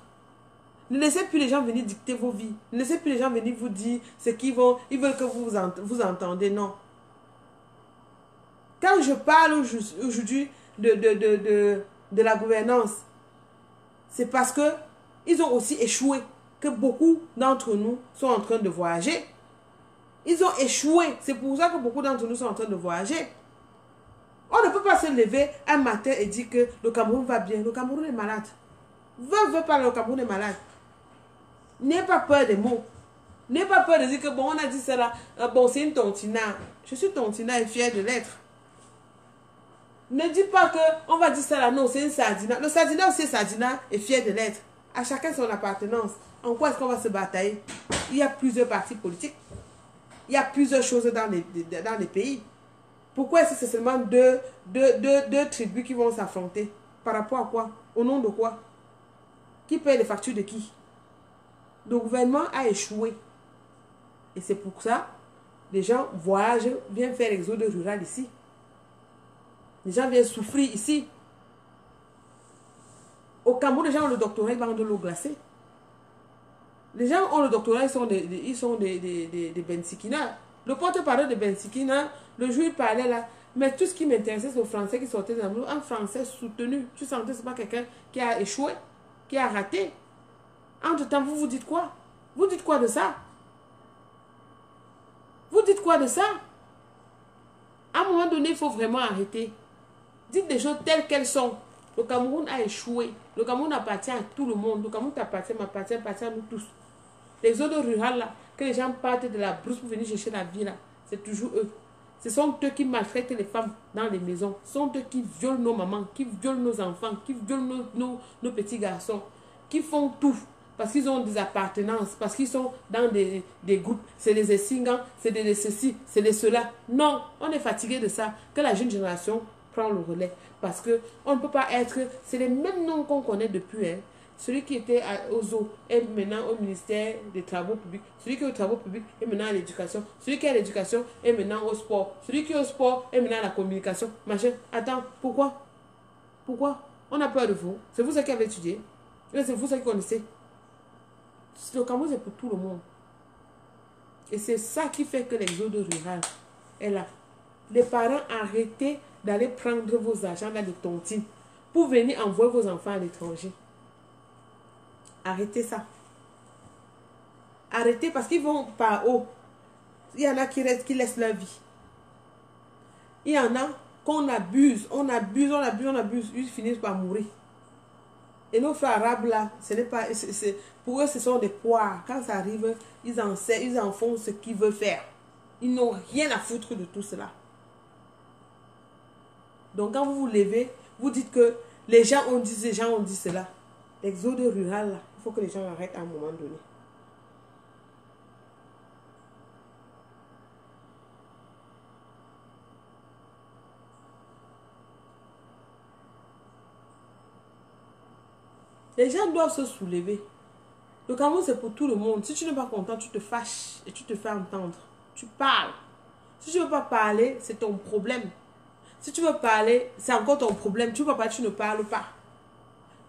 Ne laissez plus les gens venir dicter vos vies. Ne laissez plus les gens venir vous dire ce qu'ils vont. Ils veulent que vous entendez. Non. Quand je parle aujourd'hui de la gouvernance, c'est parce que ils ont aussi échoué. Que beaucoup d'entre nous sont en train de voyager. Ils ont échoué. C'est pour ça que beaucoup d'entre nous sont en train de voyager. On ne peut pas se lever un matin et dire que le Cameroun va bien. Le Cameroun est malade. Veut pas, le Cameroun est malade. N'ayez pas peur des mots. N'ayez pas peur de dire que bon, on a dit cela. Bon, c'est une tontina. Je suis tontina et fière de l'être. Ne dis pas que on va dire cela. Non, c'est une sardina. Le sardina aussi est sardina et fier de l'être. À chacun son appartenance. En quoi est-ce qu'on va se batailler? Il y a plusieurs partis politiques. Il y a plusieurs choses dans les pays. Pourquoi est-ce que c'est seulement deux tribus qui vont s'affronter? Par rapport à quoi? Au nom de quoi? Qui paye les factures de qui? Le gouvernement a échoué. Et c'est pour ça les gens voyagent, viennent faire l'exode rural ici. Les gens viennent souffrir ici. Au Cameroun, les gens ont le doctorat, ils vendent de l'eau glacée. Les gens ont le doctorat, ils sont des Bensikina. Le porte-parole de Bensikina, le jour il parlait là, mais tout ce qui m'intéressait, c'est le français qui sortait de la bouche, un français soutenu. Tu sentais que ce n'est pas quelqu'un qui a échoué, qui a raté. Entre-temps, vous dites quoi? Vous dites quoi de ça? Vous dites quoi de ça? À un moment donné, il faut vraiment arrêter. Dites des choses telles qu'elles sont. Le Cameroun a échoué. Le Cameroun appartient à tout le monde. Le Cameroun t'appartient, m'appartient, appartient à nous tous. Les zones rurales là, que les gens partent de la brousse pour venir chercher la vie là, c'est toujours eux. Ce sont eux qui maltraitent les femmes dans les maisons. Ce sont eux qui violent nos mamans, qui violent nos enfants, qui violent nos petits garçons, qui font tout. Parce qu'ils ont des appartenances, parce qu'ils sont dans des groupes. C'est les Essingans, c'est des ceci, c'est des cela. Non, on est fatigué de ça. Que la jeune génération prend le relais. Parce qu'on ne peut pas être... C'est les mêmes noms qu'on connaît depuis. Hein. Celui qui était aux eaux est maintenant au ministère des Travaux publics. Celui qui est aux Travaux publics est maintenant à l'éducation. Celui qui est à l'éducation est maintenant au sport. Celui qui est au sport est maintenant à la communication. Machin. Attends, pourquoi? Pourquoi? On a peur de vous. C'est vous qui avez étudié. C'est vous qui connaissez. Le Cameroun, c'est pour tout le monde. Et c'est ça qui fait que l'exode rural est là. Les parents, arrêtez d'aller prendre vos argents dans les tontines pour venir envoyer vos enfants à l'étranger. Arrêtez ça. Arrêtez parce qu'ils vont par haut. Il y en a qui restent, qui laissent leur vie. Il y en a qu'on abuse, on abuse, ils finissent par mourir. Et nos frères arabes là, ce n'est pas, pour eux ce sont des poires. Quand ça arrive, ils en font ce qu'ils veulent faire. Ils n'ont rien à foutre de tout cela. Donc quand vous vous levez, vous dites que Les gens ont dit cela. L'exode rural, là, il faut que les gens arrêtent à un moment donné. Les gens doivent se soulever. Le Cameroun, c'est pour tout le monde. Si tu n'es pas content, tu te fâches et tu te fais entendre. Tu parles. Si tu ne veux pas parler, c'est ton problème. Si tu veux parler, c'est encore ton problème. Tu ne veux pas, tu ne parles pas.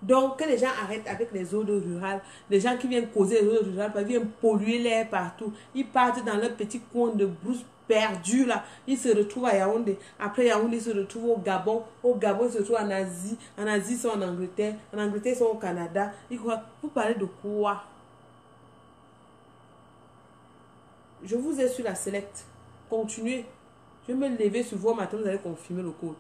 Donc, que les gens arrêtent avec les zones rurales. Les gens qui viennent causer les zones rurales, ils viennent polluer l'air partout. Ils partent dans leur petit coin de brousse perdu là. Ils se retrouvent à Yaoundé. Après Yaoundé, ils se retrouvent au Gabon. Au Gabon, ils se retrouvent en Asie. En Asie, ils sont en Angleterre. En Angleterre, ils sont au Canada. Vous parlez de quoi? Je vous ai sur la select. Continuez. Je vais me lever sur vous au matin, vous allez confirmer le code.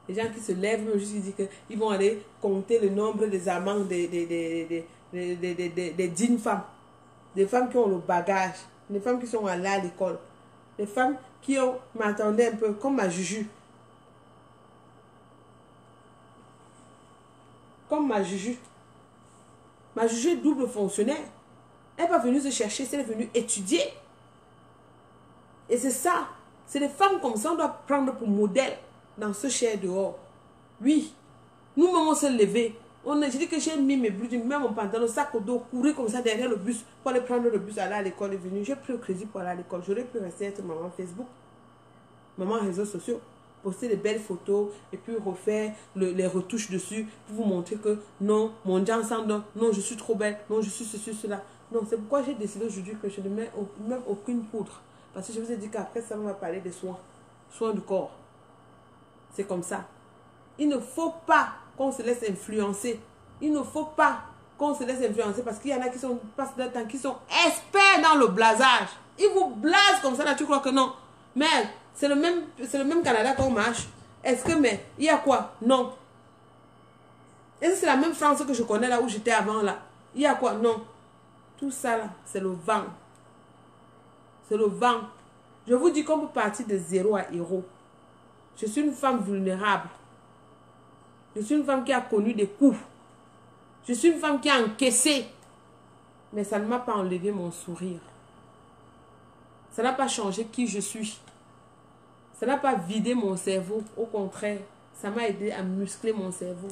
Les gens qui se lèvent, même juste qui disent qu'ils vont aller compter le nombre des amants des dignes femmes. Des femmes qui ont le bagage. Des femmes qui sont allées à l'école. Des femmes qui ont, m'attendaient un peu, comme ma Juju. Comme ma Juju. Ma Juju est double fonctionnaire. Elle n'est pas venue se chercher, elle est venue étudier. Et c'est ça. C'est des femmes comme ça, on doit prendre pour modèle dans ce cher dehors. Oui. Nous-mêmes, on s'est levés. Je dis que j'ai mis mes blouses, même mon pantalon, sac au dos, courir comme ça derrière le bus pour aller prendre le bus, aller à l'école. Est venu. J'ai pris le crédit pour aller à l'école. J'aurais pu rester être maman Facebook, maman réseaux sociaux, poster des belles photos et puis refaire les retouches dessus pour vous montrer que non, mon Dieu ensemble, non, je suis trop belle, non, je suis ceci, cela. Non, c'est pourquoi j'ai décidé aujourd'hui que je ne mets même aucune poudre. Parce que je vous ai dit qu'après ça, on va parler des soins. Soins du corps. C'est comme ça. Il ne faut pas qu'on se laisse influencer. Il ne faut pas qu'on se laisse influencer parce qu'il y en a qui passent leur temps, qui sont experts dans le blasage. Ils vous blasent comme ça, là, tu crois que non. Mais c'est le même Canada qu'on marche. Est-ce que, mais, il y a quoi? Non. Est-ce que c'est la même France que je connais là où j'étais avant là? Il y a quoi? Non. Tout ça là, c'est le vent. C'est le vent. Je vous dis qu'on peut partir de zéro à héros. Je suis une femme vulnérable. Je suis une femme qui a connu des coups. Je suis une femme qui a encaissé. Mais ça ne m'a pas enlevé mon sourire. Ça n'a pas changé qui je suis. Ça n'a pas vidé mon cerveau. Au contraire, ça m'a aidé à muscler mon cerveau.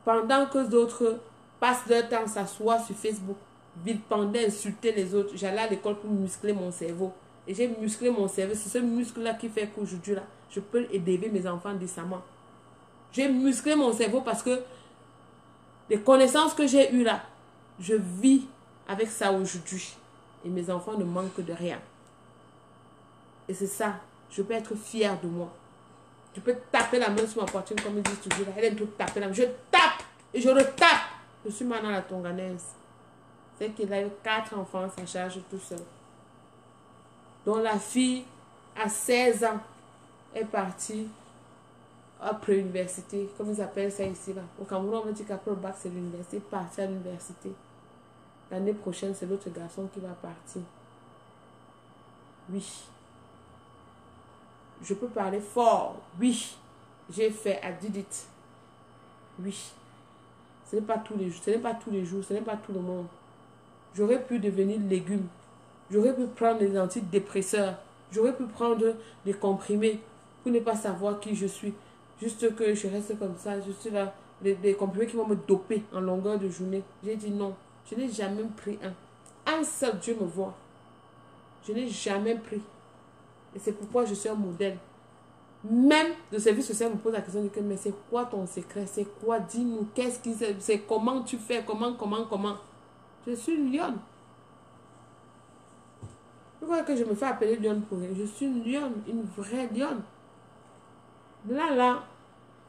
Pendant que d'autres passent leur temps à s'asseoir sur Facebook, vilipender, insulter les autres, j'allais à l'école pour muscler mon cerveau. Et j'ai musclé mon cerveau. C'est ce muscle-là qui fait qu'aujourd'hui, là, je peux élever mes enfants décemment. J'ai musclé mon cerveau parce que les connaissances que j'ai eues là, je vis avec ça aujourd'hui. Et mes enfants ne manquent de rien. Et c'est ça. Je peux être fière de moi. Je peux taper la main sur ma poitrine comme ils disent toujours. Elle aime tout taper la main. Je tape et je retape. Je suis maintenant la tonganaise. C'est qu'il a eu 4 enfants à sa charge tout seul. Donc la fille, à 16 ans, est partie après l'université. Comme ils appellent ça ici là. Au Cameroun, on dit qu'après le bac, c'est l'université. Partie à l'université. L'année prochaine, c'est l'autre garçon qui va partir. Oui. Je peux parler fort. Oui. J'ai fait à did it. Oui. Ce n'est pas tous les jours. Ce n'est pas tous les jours. Ce n'est pas tout le monde. J'aurais pu devenir légume. J'aurais pu prendre des antidépresseurs. J'aurais pu prendre des comprimés pour ne pas savoir qui je suis. Juste que je reste comme ça. Je suis là. Des comprimés qui vont me doper en longueur de journée. J'ai dit non. Je n'ai jamais pris un. Un seul Dieu me voit. Je n'ai jamais pris. Et c'est pourquoi je suis un modèle. Même le service social me pose la question de que mais c'est quoi ton secret? C'est quoi? Dis-nous. Qu'est-ce qui c'est? Comment tu fais? Comment? Je suis une lionne. Pourquoi que je me fais appeler lionne pour rien? Je suis une lionne. Une vraie lionne. Là,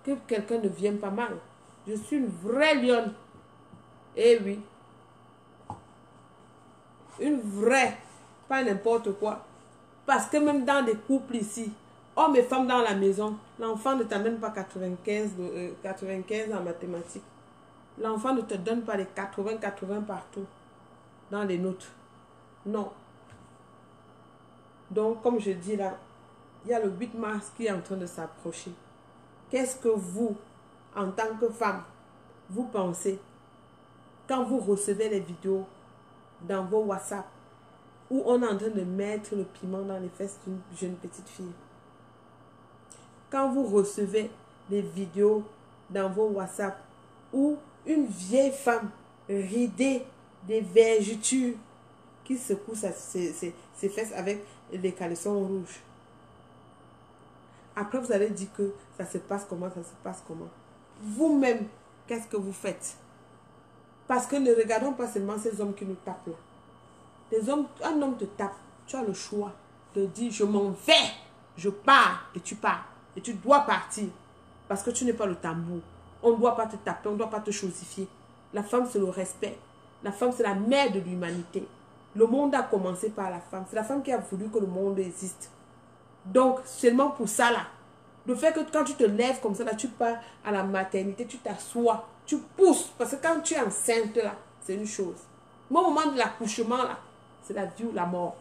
que quelqu'un ne vienne pas mal. Je suis une vraie lionne. Eh oui. Une vraie. Pas n'importe quoi. Parce que même dans des couples ici, hommes et femmes dans la maison, l'enfant ne t'amène pas 95 en mathématiques. L'enfant ne te donne pas les 80 partout dans les notes. Non. Donc, comme je dis là, il y a le 8 mars qui est en train de s'approcher. Qu'est-ce que vous, en tant que femme, vous pensez quand vous recevez les vidéos dans vos WhatsApp où on est en train de mettre le piment dans les fesses d'une jeune petite fille? Quand vous recevez des vidéos dans vos WhatsApp où une vieille femme ridée, des vergetures, qui secoue ses fesses avec des caleçons rouges. Après, vous allez dire que ça se passe comment, ça se passe comment. Vous-même, qu'est-ce que vous faites? Parce que ne regardons pas seulement ces hommes qui nous tapent là. Un homme te tape, tu as le choix de dire je m'en vais, je pars et tu pars. Et tu dois partir parce que tu n'es pas le tambour. On ne doit pas te taper, on ne doit pas te chosifier. La femme, c'est le respect. La femme, c'est la mère de l'humanité. Le monde a commencé par la femme. C'est la femme qui a voulu que le monde existe. Donc, seulement pour ça là, le fait que quand tu te lèves comme ça là, tu pars à la maternité, tu t'assois, tu pousses. Parce que quand tu es enceinte là, c'est une chose. Mais au moment de l'accouchement là, c'est la vie ou la mort.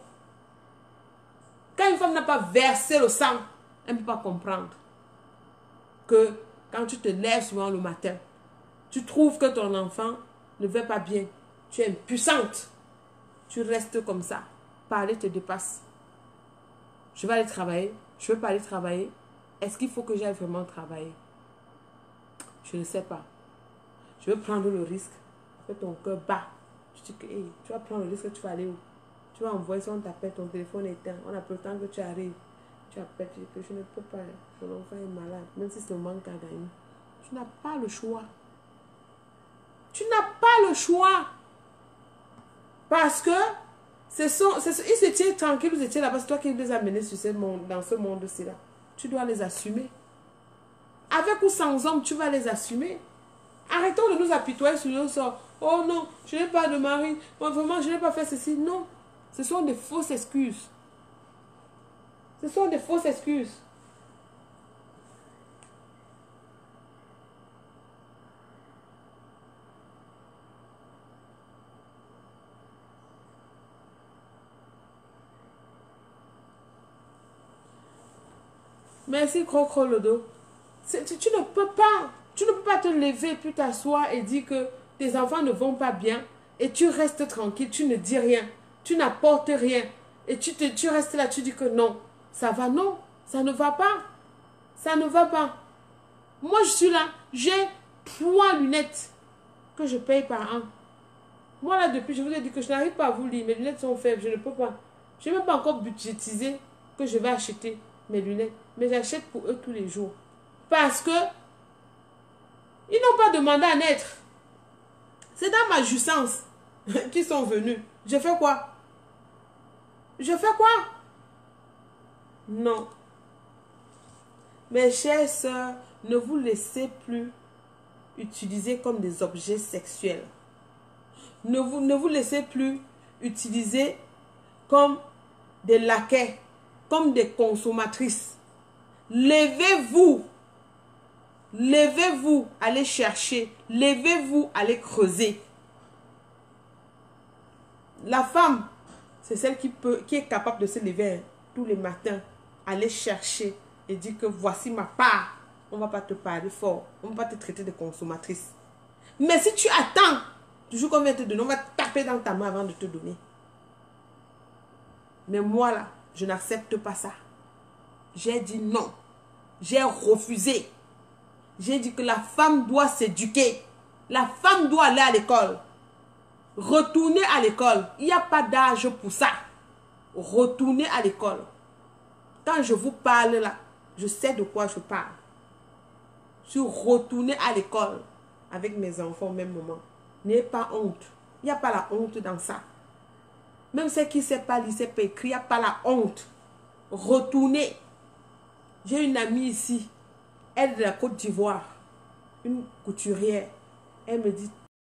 Quand une femme n'a pas versé le sang, elle ne peut pas comprendre que quand tu te lèves souvent le matin, tu trouves que ton enfant ne va pas bien. Tu es impuissante. Tu restes comme ça. Parler te dépasse. Je vais aller travailler. Je ne veux pas aller travailler. Est-ce qu'il faut que j'aille vraiment travailler? Je ne sais pas. Je veux prendre le risque. Après, ton cœur bat. Tu dis que hey, tu vas prendre le risque, tu vas aller où? Tu vas envoyer si on t'appelle, ton téléphone est éteint. On a peu le temps que tu arrives. Tu appelles, tu dis que je ne peux pas. Mon enfant est malade. Même si c'est le manque à gagner. Tu n'as pas le choix. Tu n'as pas le choix. Parce que ils se tiennent tranquilles, ils étaient là-bas. C'est toi qui les as menés sur dans ce monde-ci là. Tu dois les assumer. Avec ou sans homme, tu vas les assumer. Arrêtons de nous apitoyer sur nos sorts. Oh non, je n'ai pas de mari. Moi, vraiment, je n'ai pas fait ceci. Non. Ce sont des fausses excuses. Ce sont des fausses excuses. Merci, Crocro le dos. Tu ne peux pas. Tu ne peux pas te lever puis t'asseoir et dire que tes enfants ne vont pas bien et tu restes tranquille, tu ne dis rien, tu n'apportes rien et tu restes là, tu dis que non, ça va, non, ça ne va pas. Ça ne va pas. Moi, je suis là, j'ai 3 lunettes que je paye par an. Moi, là, depuis, je vous ai dit que je n'arrive pas à vous lire. Mes lunettes sont faibles, je ne peux pas. Je n'ai même pas encore budgétisé que je vais acheter mes lunettes. Mais j'achète pour eux tous les jours. Parce que ils n'ont pas demandé à naître. C'est dans ma jouissance qu'ils sont venus. Je fais quoi? Je fais quoi? Non. Mes chères sœurs, ne vous laissez plus utiliser comme des objets sexuels. Ne vous laissez plus utiliser comme des laquais, comme des consommatrices. Levez-vous. Levez-vous, allez chercher. Levez-vous, allez creuser. La femme, c'est celle qui est capable de se lever tous les matins, aller chercher et dire que voici ma part. On ne va pas te parler fort. On ne va pas te traiter de consommatrice. Mais si tu attends, toujours qu'on vient te donner, on va taper dans ta main avant de te donner. Mais moi là, je n'accepte pas ça. J'ai dit non. J'ai refusé. J'ai dit que la femme doit s'éduquer. La femme doit aller à l'école. Retourner à l'école. Il n'y a pas d'âge pour ça. Retourner à l'école. Quand je vous parle là, je sais de quoi je parle. Je suis retournée à l'école avec mes enfants au même moment. N'ayez pas honte. Il n'y a pas la honte dans ça. Même ceux qui ne savent pas lire, ne savent pas écrire, il n'y a pas la honte. Retournez. J'ai une amie ici. Elle est de la Côte d'Ivoire. Une couturière. Elle me dit,